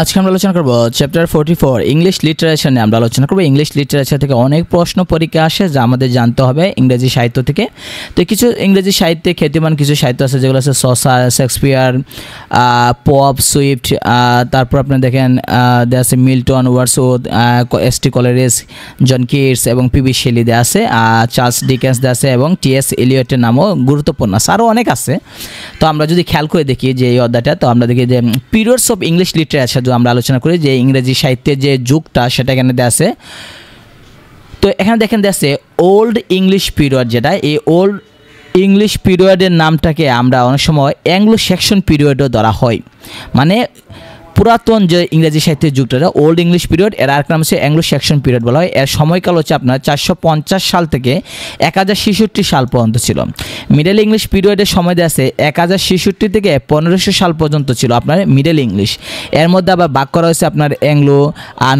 আজকে আমরা আলোচনা করব চ্যাপ্টার 44 ইংলিশ লিটারেচার নিয়ে আমরা আলোচনা করব। ইংলিশ লিটারেচার থেকে অনেক প্রশ্ন পরীক্ষা আসে যা আমাদের জানতে হবে ইংরেজি সাহিত্য থেকে। তো কিছু ইংরেজি সাহিত্যে খ্যাতিমান কিছু সাহিত্য আছে যেগুলো আছে চসার, শেক্সপিয়ার, পপ, সুইফট, তারপর আপনি দেখেন দেয়া আছে Milton, Wordsworth, S T. Coleridge, John Keats এবং পি.বি. শেলি দেয়া আছে, চার্লস ডিকেন্স দেয়া আছে এবং টি.এস. এলিয়টের নামও গুরুত্বপূর্ণ আছে, আরও অনেক আছে। তো আমরা যদি খেয়াল করে দেখি যে এই অধ্যায়টা, তো আমরা দেখি যে পিরিয়ডস অফ ইংলিশ লিটারেচার আমরা আলোচনা করি যে ইংরেজি সাহিত্যের যে যুগটা সেটা এখানে দেয়া আছে। তো এখানে দেখেন দেয়া আছে ওল্ড ইংলিশ পিরিয়ড, যেটা এই ওল্ড ইংলিশ পিরিয়ডের নামটাকে আমরা অনেক সময় অ্যাংলো সেকশন পিরিয়ডও ধরা হয়। মানে পুরাতন যে ইংরেজি সাহিত্যের যুগটা ওল্ড ইংলিশ পিরিয়ড, এর আরেক নাম হচ্ছে অ্যাংলো সেকশন পিরিয়ড বলা হয়। এর সময়কাল হচ্ছে আপনার 450 সাল থেকে 1066 সাল পর্যন্ত ছিল। মিডল ইংলিশ পিরিয়ডের সময় দেওয়া আছে 1066 থেকে 1500 সাল পর্যন্ত ছিল আপনার মিডল ইংলিশ। এর মধ্যে আবার ভাগ করা হয়েছে আপনার Anglo,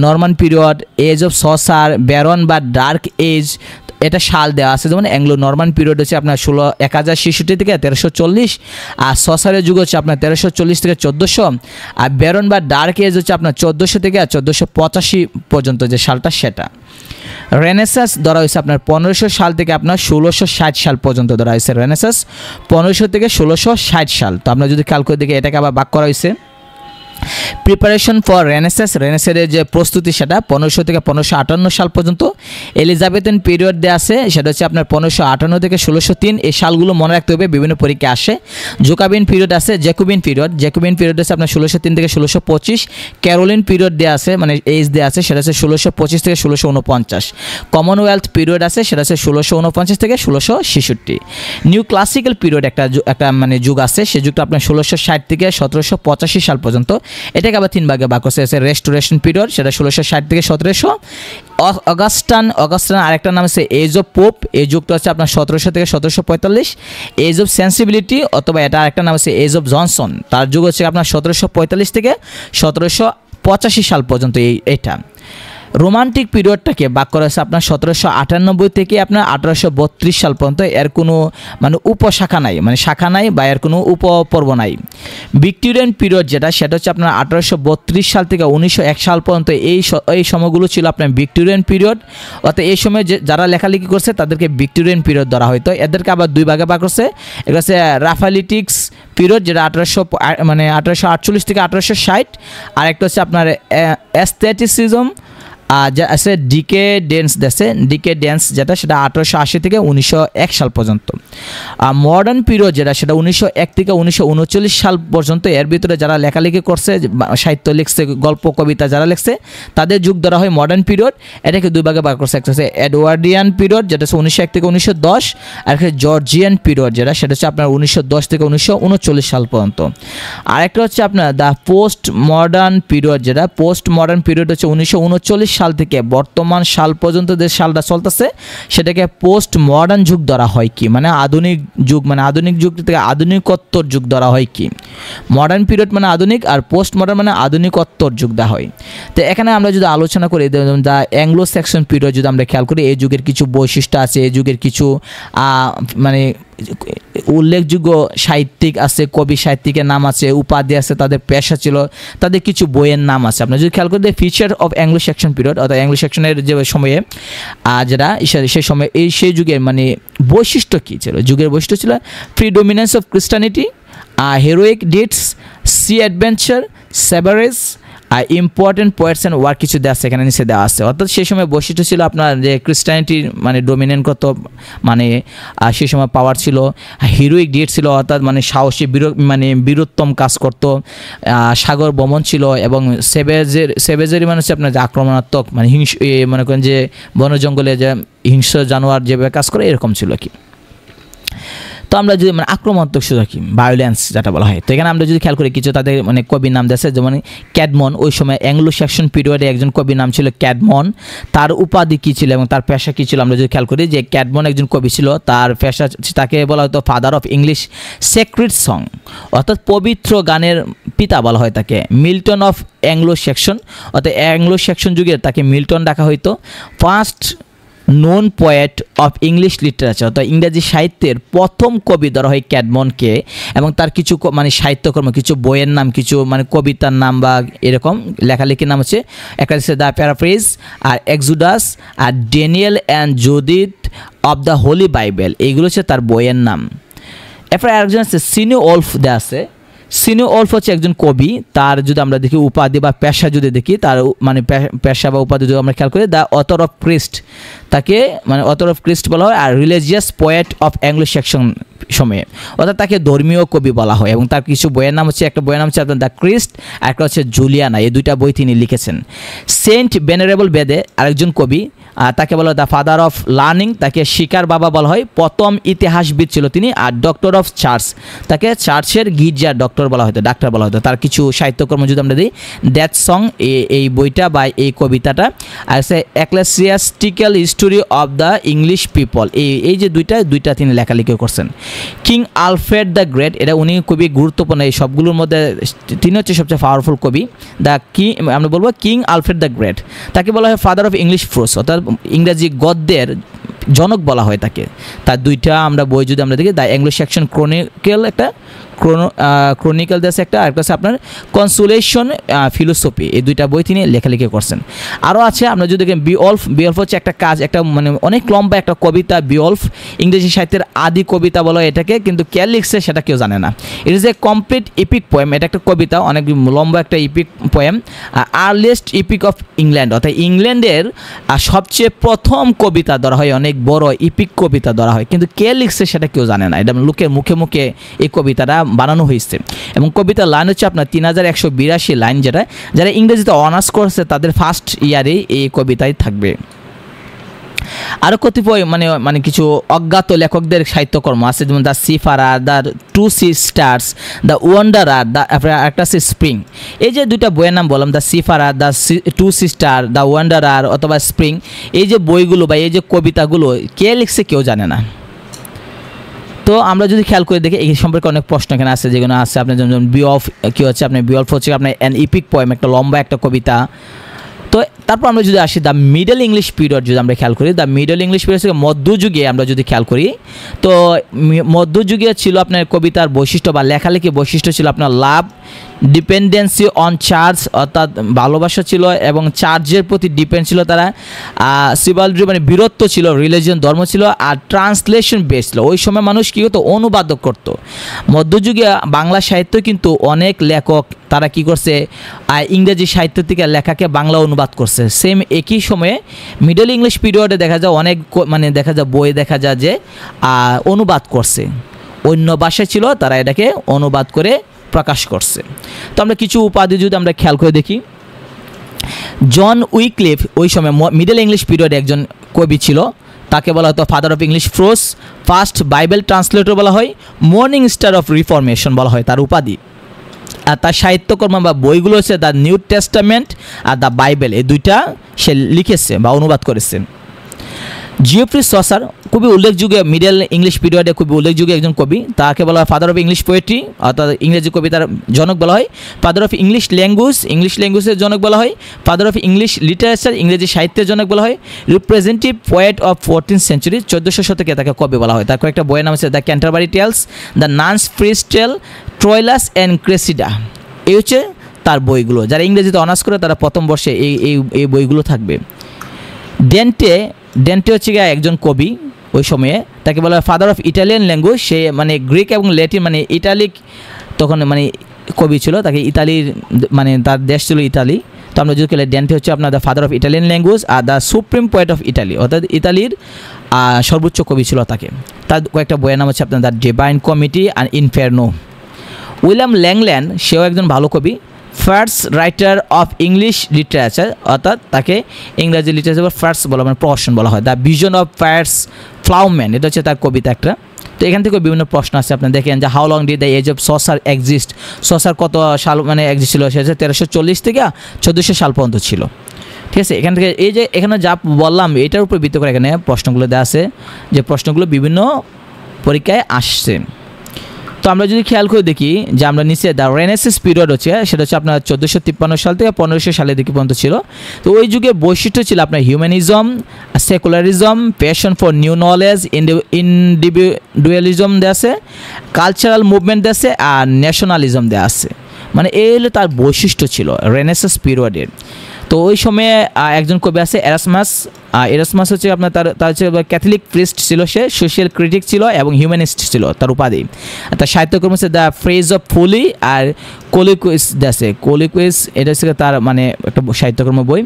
Norman period, age of Chaucer, barren বা ডার্ক এজ, এটা সাল দেওয়া আছে। যেমন অ্যাংলো নরমান পিরিয়ড হচ্ছে আপনার 1066 থেকে 1340, আর সসারের যুগ হচ্ছে আপনার 1340 থেকে 1400, আর ব্যারন বা ডার্ক এজ হচ্ছে আপনার 1400 থেকে 1485 পর্যন্ত যে সালটা সেটা। রেনেসাস ধরা হয়েছে আপনার 1500 সাল থেকে আপনার 1660 সাল পর্যন্ত ধরা হয়েছে। রেনেসাস 1500 থেকে 1660 সাল। তো আমরা যদি খেয়াল করে দেখি এটাকে আবার ভাগ করা হয়েছে প্রিপারেশন ফর রেনেসাস, রেনেসাসের যে প্রস্তুতি সেটা 1500 থেকে 1558 সাল পর্যন্ত। এলিজাবেথিয়ান পিরিয়ড দেওয়া আছে, সেটা হচ্ছে আপনার 1558 থেকে 1603। এই সালগুলো মনে রাখতে হবে, বিভিন্ন পরীক্ষা আসে। জোকাবিন পিরিয়ড আছে, জ্যাকোবিন পিরিয়ড হচ্ছে আপনার 1603 থেকে 1625। ক্যারোলিন পিরিয়ড দেওয়া আছে, মানে এজ দেওয়া আছে, সেটা হচ্ছে 1625 থেকে 1649। কমনওয়েলথ পিরিয়ড আছে, সেটা হচ্ছে 1649 থেকে 1666। নিউ ক্লাসিক্যাল পিরিয়ড একটা মানে যুগ আছে, সেই যুগটা আপনার 1660 থেকে 1785 সাল পর্যন্ত। এটাকে আবার তিন ভাগে ভাগ করছে। রেস্টোরেশন পিরিয়ড, সেটা 1660 থেকে 1700। অগাস্টান আরেকটা নাম আছে এজ অফ পোপ, এই যুগটা হচ্ছে আপনার 1700 থেকে 1745। এজ অফ সেন্সিবিলিটি, অথবা এটা আরেকটা নাম আছে এজ অফ জনসন, তার যুগ হচ্ছে আপনার 1745 থেকে 1785 সাল পর্যন্ত এইটা। রোমান্টিক পিরিয়ডটাকে ভাগ করা হয়েছে আপনার 1798 থেকে আপনার 1832 সাল পর্যন্ত। এর কোনো মানে উপশাখা নাই, মানে শাখা নাই বা এর কোনো উপপর্ব নাই। ভিক্টোরিয়ান পিরিয়ড সেটা হচ্ছে আপনার 1832 সাল থেকে 1901 সাল পর্যন্ত। এই সময়গুলো ছিল আপনার ভিক্টোরিয়ান পিরিয়ড, অর্থাৎ এই সময় যারা লেখালেখি করছে তাদেরকে ভিক্টোরিয়ান পিরিয়ড ধরা হয়তো। এদেরকে আবার দুই ভাগে ভাগ করছে। এটা হচ্ছে রাফালিটিক্স পিরিয়ড, যেটা 1848 থেকে 1860। আর একটা হচ্ছে আপনার অ্যাস্থেটিসিজম, যা আছে ডিকেডেন্স যেটা সেটা 1880 থেকে 1901 সাল পর্যন্ত। আর মডার্ন পিরিয়ড সেটা 1901 থেকে 1939 সাল পর্যন্ত। এর ভিতরে যারা লেখালেখি করছে, সাহিত্য লিখছে, গল্প কবিতা যারা লিখছে, তাদের যুগ ধরা হয় মডার্ন পিরিয়ড। এটাকে দুই ভাগে ভাগ করছে। একটা হচ্ছে এডওয়ার্ডিয়ান পিরিয়ড, যেটা হচ্ছে 1901 থেকে 1910, আর একটা জর্জিয়ান পিরিয়ড, সেটা হচ্ছে আপনার 1910 থেকে 1939 সাল পর্যন্ত। আরেকটা হচ্ছে আপনার the post modern period, post modern period হচ্ছে 1939 সাল থেকে বর্তমান সাল পর্যন্ত যে সালটা চলতেছে সেটাকে পোস্ট মডার্ন যুগ ধরা হয় কি, মানে আধুনিক যুগ, মানে আধুনিক যুগ থেকে আধুনিকোত্তর যুগ ধরা হয় কি। মডার্ন পিরিয়ড মানে আধুনিক, আর পোস্ট মডার্ন মানে আধুনিকোত্তর যুগ দেওয়া হয়। তো এখানে আমরা যদি আলোচনা করি দ্য অ্যাংলো সেকশন পিরিয়ড, যদি আমরা খেয়াল করি এই যুগের কিছু বৈশিষ্ট্য আছে, এই যুগের কিছু মানে উল্লেখযোগ্য সাহিত্যিক আছে, কবি সাহিত্যিকের নাম আছে, উপাধি আছে, তাদের পেশা ছিল, তাদের কিছু বইয়ের নাম আছে। আপনারা যদি খেয়াল করি feature of Anglo section period, অর্থাৎ অ্যাংলো সেকশনের যে সময়ে যেটা সেই সময় সেই যুগের মানে বৈশিষ্ট্য কী ছিল, যুগের বৈশিষ্ট্য ছিল predominance of Christianity, heroic deeds, sea adventure, savagery, আর ইম্পর্টেন্ট পোয়েটস অ্যান্ড ওয়ার্ক কিছু দেওয়া আছে, এখানে নিচে দেওয়া আছে। অর্থাৎ সেই সময় বৈশিষ্ট্য ছিল আপনার যে ক্রিস্টিয়ানিটির মানে ডোমিনেন্ট কত, মানে সেই সময় পাওয়ার ছিল। হিরোইক ডিড ছিল, অর্থাৎ মানে সাহসী বীরোত্তম কাজ করত। সাগর ভ্রমণ ছিল, এবং সেভেজের মানে হচ্ছে আপনার যে আক্রমণাত্মক, মানে মনে করেন যে বন জঙ্গলে যে হিংস্র জানোয়ার যেভাবে কাজ করে এরকম ছিল কি। তো আমরা যদি মানে আক্রমণাত্মক শুধু কি ভায়োলেন্স যেটা বলা হয়। তো এখানে আমরা যদি খেয়াল করি কিছু তাদের মানে কবির নাম দিয়েছে, যেমন ক্যাডমন, ওই সময় অ্যাংলো সেকশন পিরিয়ডে একজন কবির নাম ছিল ক্যাডমন। তার উপাধি কী ছিল এবং তার পেশা কী ছিল আমরা যদি খেয়াল করি যে ক্যাডমন একজন কবি ছিল, তার পেশা, তাকে বলা হতো father of English sacred song, অর্থাৎ পবিত্র গানের পিতা বলা হয় তাকে। মিল্টন অফ অ্যাংলো সেকশন, অর্থাৎ অ্যাংলো সেকশন যুগের তাকে মিল্টন ডাকা হইতো। First known poet of English literature, অর্থাৎ ইংরেজি সাহিত্যের প্রথম কবি ধরা হয় ক্যাডমনকে, এবং তার কিছু মানে সাহিত্যকর্ম, কিছু বইয়ের নাম, কিছু মানে কবিতার নাম বা এরকম লেখালেখির নাম হচ্ছে, একটা হচ্ছে দ্য প্যারাফ্রেজ, আর এক্সোডাস, আর Daniel and Judith of the holy Bible, এইগুলো হচ্ছে তার বইয়ের নাম। এরপরে আরেকজন আছে সিনি ওলফ দে আছে। সিনি ওলফ হচ্ছে একজন কবি, তার যদি আমরা দেখি উপাধি বা পেশা যদি দেখি, তার মানে পেশা বা উপাধি যদি আমরা খেয়াল করি, দ্য অথর অফ ক্রিস্ট, তাকে মানে অথর অফ ক্রিস্ট বলা হয়, আর religious poet of Anglo Saxon সময়ে, অর্থাৎ তাকে ধর্মীয় কবি বলা হয়। এবং তার কিছু বইয়ের নাম হচ্ছে, একটা বইয়ের নাম হচ্ছে আপনার দ্য ক্রিস্ট, আর একটা হচ্ছে জুলিয়ানা, এই দুইটা বই তিনি লিখেছেন। সেন্ট বেনারেবল বেদে আরেকজন কবি, তাকে বলা হয় দ্য ফাদার অফ লার্নিং, তাকে শিকার বাবা বলা হয়, প্রথম ইতিহাসবিদ ছিল তিনি। আর ডক্টর অফ চার্চ, তাকে চার্চের গির্জার ডক্টর বলা হতো, ডাক্তার বলা হতো। তার কিছু সাহিত্যকর্ম যদি আমরা দিই, দ্যাট সং, এই বইটা বা এই কবিতাটা, আর হচ্ছে ecclesiastical history of the English people, এই যে দুইটা তিনি লেখালেখি করছেন। কিং আলফ্রেড দ্য গ্রেট, এটা উনি খুবই গুরুত্বপূর্ণ, এই সবগুলোর মধ্যে তিনি হচ্ছে সবচেয়ে পাওয়ারফুল কবি। আমরা বলবো কিং আলফ্রেড দ্য গ্রেট, তাকে বলা হয় ফাদার অফ ইংলিশ প্রোজ, অর্থাৎ ইংরেজি গদ্যের জনক বলা হয় তাকে। তার দুইটা আমরা বই যদি আমরা দেখি, দ্য অ্যাংলো সেকশন ক্রনিকেল, একটা ক্রনিক্যাল দেশে একটা, আর কাছে আপনার কনসোলেশন ফিলোসফি, এই দুইটা বই তিনি লেখালেখি করছেন। আরও আছে আমরা যদি দেখেন বিওলফ হচ্ছে একটা কাজ, একটা মানে অনেক লম্বা একটা কবিতা। বিওলফ ইংরেজি সাহিত্যের আদি কবিতা বলা হয় এটাকে, কিন্তু কে লিখছে সেটা কেউ জানে না। It is a complete epic poem, এটা একটা কবিতা, অনেক লম্বা একটা epic poem. Earliest epic of England, অর্থাৎ ইংল্যান্ডের সবচেয়ে প্রথম কবিতা ধরা হয়, অনেক বড় ইপিক কবিতা ধরা হয়, কিন্তু কে লিখছে সেটা কেউ জানে না। এটা লোকের মুখে মুখে এই কবিতাটা বানানো হয়েছে। এবং কবিতার লাইন হচ্ছে আপনার 3182 লাইন, যেটা যারা ইংরেজিতে অনার্স করছে তাদের ফার্স্ট ইয়ারে এই কবিতায় থাকবে। আরও কতিপয় মানে কিছু অজ্ঞাত লেখকদের সাহিত্যকর্ম আছে, যেমন the seafarer, the two sisters, the wanderer, the একটা আছে স্প্রিং। এই যে দুইটা বইয়ের নাম বললাম, the seafarer, the two sister, the wanderer অথবা স্প্রিং, এই যে বইগুলো বা এই যে কবিতাগুলো কে লিখছে কেউ জানে না। তো আমরা যদি খেয়াল করে দেখি, এই সম্পর্কে অনেক প্রশ্ন এখানে আছে, যেগুলো আছে আপনার যেমন বিওলফ কী হচ্ছে, আপনার বিওলফ হচ্ছে আপনার অ্যান ইপিক পোয়েম, একটা লম্বা একটা কবিতা। তো তারপর আমরা যদি আসি দ্য মিডল ইংলিশ পিরিয়ড, যদি আমরা খেয়াল করি, দ্য মিডল ইংলিশ পিরিয়ড থেকে মধ্যযুগে আমরা যদি খেয়াল করি, তো মধ্যযুগে ছিল আপনার কবিতার বৈশিষ্ট্য বা লেখালেখি বৈশিষ্ট্য ছিল আপনার লাভ, ডিপেন্ডেন্সি অন চার্জ, অর্থাৎ ভালোবাসা ছিল এবং চার্জের প্রতি ডিপেন্ড ছিল তারা। সিবালড্রি মানে বীরত্ব ছিল, রিলিজিয়ন ধর্ম ছিল, আর ট্রান্সলেশন বেস ছিল। ওই সময় মানুষ কী হতো, অনুবাদ করতো। মধ্যযুগে বাংলা সাহিত্য কিন্তু অনেক লেখক তারা কি করছে, ইংরেজি সাহিত্য থেকে লেখাকে বাংলা অনুবাদ করছে। সেম একই সময়ে মিডল ইংলিশ পিরিয়ডে দেখা যায় অনেক দেখা যায় বই দেখা যায় যে অনুবাদ করছে, অন্য ভাষায় ছিল, তারা এটাকে অনুবাদ করে প্রকাশ করছে। তো আমরা কিছু উপাধি যদি আমরা খেয়াল করে দেখি, জন উইক্লিফ ওই সময় মিডল ইংলিশ পিরিয়ডে একজন কবি ছিল, তাকে বলা হতো father of English pros, first Bible translator বলা হয়, মর্নিং স্টার অফ রিফরমেশন বলা হয় তার উপাধি। আর তার সাহিত্যকর্ম বা বইগুলো হচ্ছে the new testament are the Bible, এই দুইটা সে লিখেছে বা অনুবাদ করেছে। জিওফ্রি সসার খুবই উল্লেখযোগ্য, মিডল ইংলিশ পিরিয়ডে খুবই উল্লেখযোগ্য একজন কবি, তাকে বলা হয় ফাদার অফ ইংলিশ পোয়েট্রি, অর্থাৎ ইংরেজি কবিতার জনক বলা হয়। ফাদার অফ ইংলিশ ল্যাঙ্গুয়েজের জনক বলা হয়। ফাদার অফ ইংলিশ লিটারেচার, ইংরেজি সাহিত্যের জনক বলা হয়। Representative poet of 14th century, 1400 শতকে তাকে কবি বলা হয়। তার কয়েকটা বইয়ের নাম হচ্ছে the Canterbury Tales, the Nun's Priest's Tale, Troilus and Criseyde, এই হচ্ছে তার বইগুলো। যারা ইংরেজিতে অনার্স করে তারা প্রথম বর্ষে এই বইগুলো থাকবে। ডেন্টে হচ্ছে একজন কবি ওই সময়ে, তাকে বলা হয় ফাদার অফ ইটালিয়ান ল্যাঙ্গুয়েজ। সে মানে গ্রিক এবং ল্যাটিন মানে ইটালিক তখন মানে কবি ছিল, তাকে ইতালির মানে তার দেশ ছিল ইতালি। তো আমরা যদি ডেন্টে হচ্ছে আপনার the father of Italian language are the supreme poet of Italy, অর্থাৎ ইতালির সর্বোচ্চ কবি ছিল তাকে। তার কয়েকটা বইয়ের নাম হচ্ছে আপনার দ্য ডিভাইন কমিটি আর ইনফার্নো। উইলিয়াম ল্যাংল্যান্ড, সেও একজন ভালো কবি, first writer of English literature, অর্থাৎ তাকে ইংরেজি লিটারেচার ফার্স্ট বলা মানে প্রহসন বলা হয়। দ্য ভিশন অফ ফায়ার্স ফ্লাউম্যান, এটা হচ্ছে তার কবিতা একটা। তো এখান থেকে বিভিন্ন প্রশ্ন আছে, আপনি দেখেন যে how long did the age of Chaucer exist, Chaucer কত সাল মানে এক্সিস্ট ছিল, সে 1340 থেকে 1400 সাল পর্যন্ত ছিল। ঠিক আছে, এখান থেকে এই যে এখানে যা বললাম এটার উপর ভিত্তি করে এখানে প্রশ্নগুলো দেওয়া আছে, যে প্রশ্নগুলো বিভিন্ন পরীক্ষায় আসছে। তো আমরা যদি খেয়াল করে দেখি যে আমরা নিচে দ্য রেনেসাঁস পিরিয়ড হচ্ছে, সেটা হচ্ছে আপনার 1453 সাল থেকে 1500 সালের দিকে পর্যন্ত ছিল। তো ওই যুগে বৈশিষ্ট্য ছিল আপনার humanism, secularism, passion for new knowledge, individualism দেওয়া আছে, কালচারাল মুভমেন্ট দেওয়া আছে, আর ন্যাশনালিজম দেওয়া আছে। মানে এই হলো তার বৈশিষ্ট্য ছিল রেনেসাঁস পিরিয়ডের। তো ওই সময়ে একজন কবি আছে এরাসমাস হচ্ছে আপনার তার হচ্ছে ক্যাথলিক প্রিস্ট ছিল, সে সোশ্যাল ক্রিটিক ছিল এবং হিউম্যানিস্ট ছিল তার উপাধি। তার সাহিত্যকর্ম হচ্ছে দ্য ফ্রেজ অফ ফোলি আর কোলিকুইস আছে। কোলিকুইস এটা হচ্ছে তার মানে একটা সাহিত্যকর্ম বই।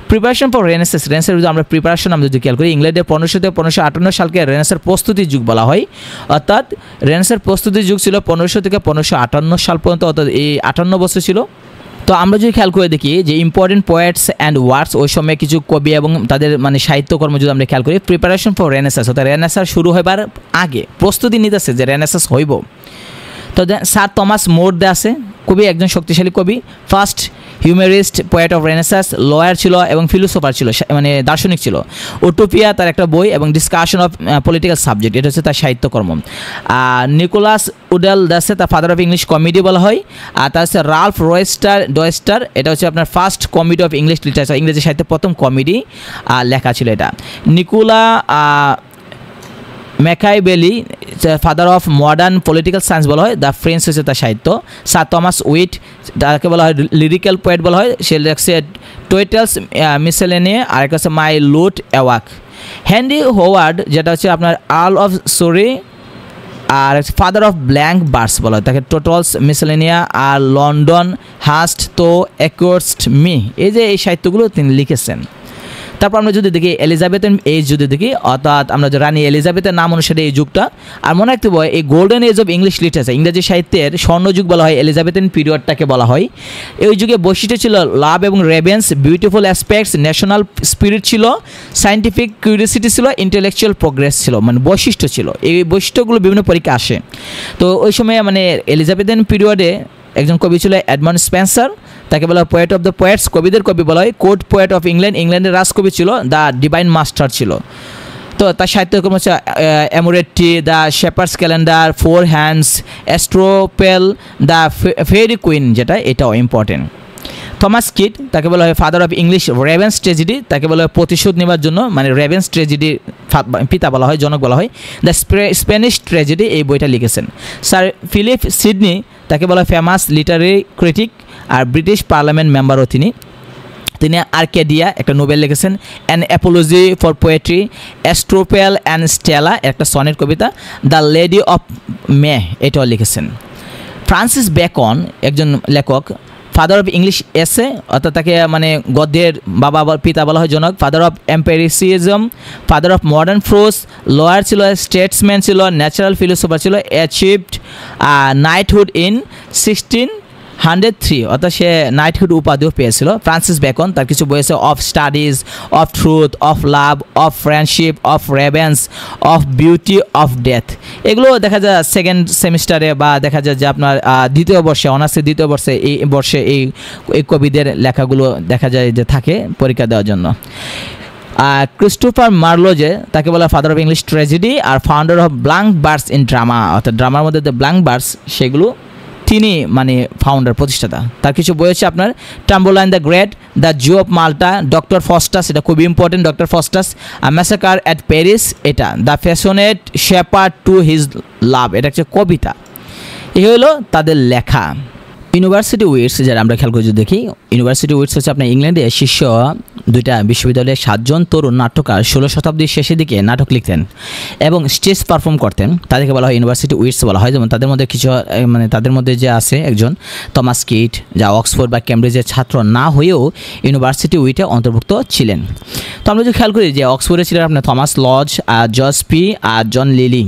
প্রিপারেশন ফর রেনেসাঁস যদি আমরা প্রিপারেশন আমরা যদি খেয়াল করি, ইংল্যান্ডে 1500 থেকে 1558 সালকে রেনেসাঁর প্রস্তুতি যুগ বলা হয়। অর্থাৎ রেনেসাঁর প্রস্তুতি যুগ ছিল 1500 থেকে 1558 সাল পর্যন্ত, অর্থাৎ এই 58 বছর ছিল। তো আমরা যদি খেয়াল করে দেখি যে ইম্পর্টেন্ট পোয়েটস অ্যান্ড ওয়ার্কস, ওই সময় কিছু কবি এবং তাদের মানে সাহিত্যকর্ম যদি আমরা খেয়াল করি, প্রিপারেশন ফর রেনেসাঁস, অর্থাৎ রেনেসাঁস শুরু হইবার আগে প্রস্তুতি নিতেছে যে রেনেসাঁস হইব। তো স্যার থমাস মোর দে আছে, কবি, একজন শক্তিশালী কবি, first humorist poet of Renaissance, lawyer ছিল এবং ফিলোসোফার ছিল, মানে দার্শনিক ছিল। ওটোপিয়া তার একটা বই এবং ডিসকাশন অফ পলিটিক্যাল সাবজেক্ট, এটা হচ্ছে তার সাহিত্যকর্ম। নিকোলাস উডেল দাসে তার ফাদার অফ ইংলিশ কমেডি বলা হয়। আর তার হচ্ছে রাল্ফ ডয়েস্টার, এটা হচ্ছে আপনার first comedy of English literature, ইংরেজি সাহিত্যে প্রথম কমেডি লেখা ছিল এটা। Niccolo Machiavelli father of modern political science বলা হয়, দ্য ফ্রেঞ্চ হচ্ছে তার সাহিত্য। স্যার থমাস উইট, তাকে বলা হয় লিরিক্যাল পোয়েট বলা হয়, সে লেখছে টোয়েটেলস মিসেলেনিয়া, আর একটা হচ্ছে মাই লুট অ্যাওয়াক। হেনরি হোয়ার্ড, যেটা হচ্ছে আপনার আর্ল অফ সরি আর ফাদার অফ ব্ল্যাঙ্ক বার্স বলা হয়, তাকে টোটালস মিসেলেনিয়া আর লন্ডন হাস্ট তো অ্যাকোর্সড মি, এই যে এই সাহিত্যগুলো তিনি লিখেছেন। তারপর আমরা যদি দেখি এলিজাবেথের এজ যদি দেখি, অর্থাৎ আমরা যে রানী এলিজাবেথের নাম অনুসারে এই যুগটা। আর মনে রাখতে হবে এই golden age of English literature, ইংরেজি সাহিত্যের স্বর্ণযুগ বলা হয়, এলিজাবেথেন পিরিয়ডটাকে বলা হয়। এই যুগে বৈশিষ্ট্য ছিল লাভ এবং রেভেন্স, বিউটিফুল অ্যাসপেক্টস, ন্যাশনাল স্পিরিট ছিল, সায়েন্টিফিক কিউরিওসিটি ছিল, ইন্টেলেকচুয়াল প্রোগ্রেস ছিল, মানে বৈশিষ্ট্য ছিল। এই বৈশিষ্ট্যগুলো বিভিন্ন পরীক্ষা আসে। তো ওই সময় মানে এলিজাবেথেন পিরিয়ডে একজন কবি ছিল এডমন্ড স্পেন্সার, তাকে বলা হয় পোয়েট অফ দ্য পোয়েটস, কবিদের কবি বলা হয়। কোর্ট পোয়েট অফ ইংল্যান্ড, ইংল্যান্ডের রাজকবি ছিল, দ্য ডিভাইন মাস্টার ছিল। তো তার সাহিত্যকর্ম হচ্ছে Amoretti, the Shepheardes Calendar, Four Hymns, Astrophel, the Faerie Queene, যেটা এটাও ইম্পর্টেন্ট। থমাস কিড, তাকে বলা হয় father of English revenge tragedy, তাকে বলা হয় প্রতিশোধ নেওয়ার জন্য, মানে রেভেন্স ট্র্যাজেডির পিতা বলা হয়, জনক বলা হয়। দ্য স্প্যানিশ ট্র্যাজেডি, এই বইটা লিখেছেন। স্যার ফিলিপ সিডনি, তাকে বলা হয় ফেমাস লিটারি ক্রিটিক আর ব্রিটিশ পার্লামেন্ট মেম্বারও তিনি। আর্কেডিয়া একটা নোবেল লিখেছেন, An Apology for Poetry, Astrophel and Stella একটা সনেট কবিতা, দ্য লেডি অফ মে এটাও লিখেছেন। ফ্রান্সিস বেকন একজন লেখক, ফাদার অফ ইংলিশ এসে, অর্থাৎ তাকে মানে গদ্যের পিতা বলা হয়, জনক। Father of empiricism, father of modern prose, lawyer ছিল, স্টেটসম্যান ছিল, ন্যাচারাল ফিলোসোফার ছিল, অ্যাচিভড নাইটহুড ইন 1603, অর্থাৎ সে নাইটহুড উপাধিও পেয়েছিল। ফ্রান্সিস বেকন, তার কিছু বই আছে, of studies, of truth, of love, of friendship, of revenge, of beauty, of death. এগুলো দেখা যায় সেকেন্ড সেমিস্টারে বা দেখা যায় যে আপনার দ্বিতীয় বর্ষে, অনার্সের দ্বিতীয় বর্ষে এই বর্ষে এই কবিদের লেখাগুলো দেখা যায় যে থাকে পরীক্ষা দেওয়ার জন্য। ক্রিস্টোফার মার্লো, যে তাকে বলা ফাদার অফ ইংলিশ ট্র্যাজেডি আর founder of blank verse in drama, অর্থাৎ ড্রামার মধ্যে দ্য ব্ল্যাঙ্ক বার্স, সেগুলো তিনি মানে ফাউন্ডার, প্রতিষ্ঠাতা। তার কিছু বই হচ্ছে আপনার Tamburlaine the Great, the Jew of Malta, Doctor Faustus, এটা খুবই important, Doctor Faustus, Massacre at Paris, এটা the Passionate Shepherd to His Love, এটা হচ্ছে কবিতা। এই হলো তাদের লেখা। ইউনিভার্সিটি উইটস, যারা আমরা খেয়াল করে যদি দেখি, ইউনিভার্সিটি উইটস হচ্ছে আপনার ইংল্যান্ডের শীর্ষ দুইটা বিশ্ববিদ্যালয়ের 7 জন তরুণ নাট্যকার 16 শতাব্দীর শেষের দিকে নাটক লিখতেন এবং স্টেজ পারফর্ম করতেন, তাদেরকে বলা হয় ইউনিভার্সিটি উইটস বলা হয়। যেমন তাদের মধ্যে কিছু মানে তাদের মধ্যে যে আছে একজন থমাস কিট, যা অক্সফোর্ড বা ক্যামব্রিজের ছাত্র না হয়েও ইউনিভার্সিটি উইটে অন্তর্ভুক্ত ছিলেন। তো আমরা যদি খেয়াল করি যে অক্সফোর্ডে ছিলেন আপনার থমাস লজ আর জর্জ পি আর জন লিলি,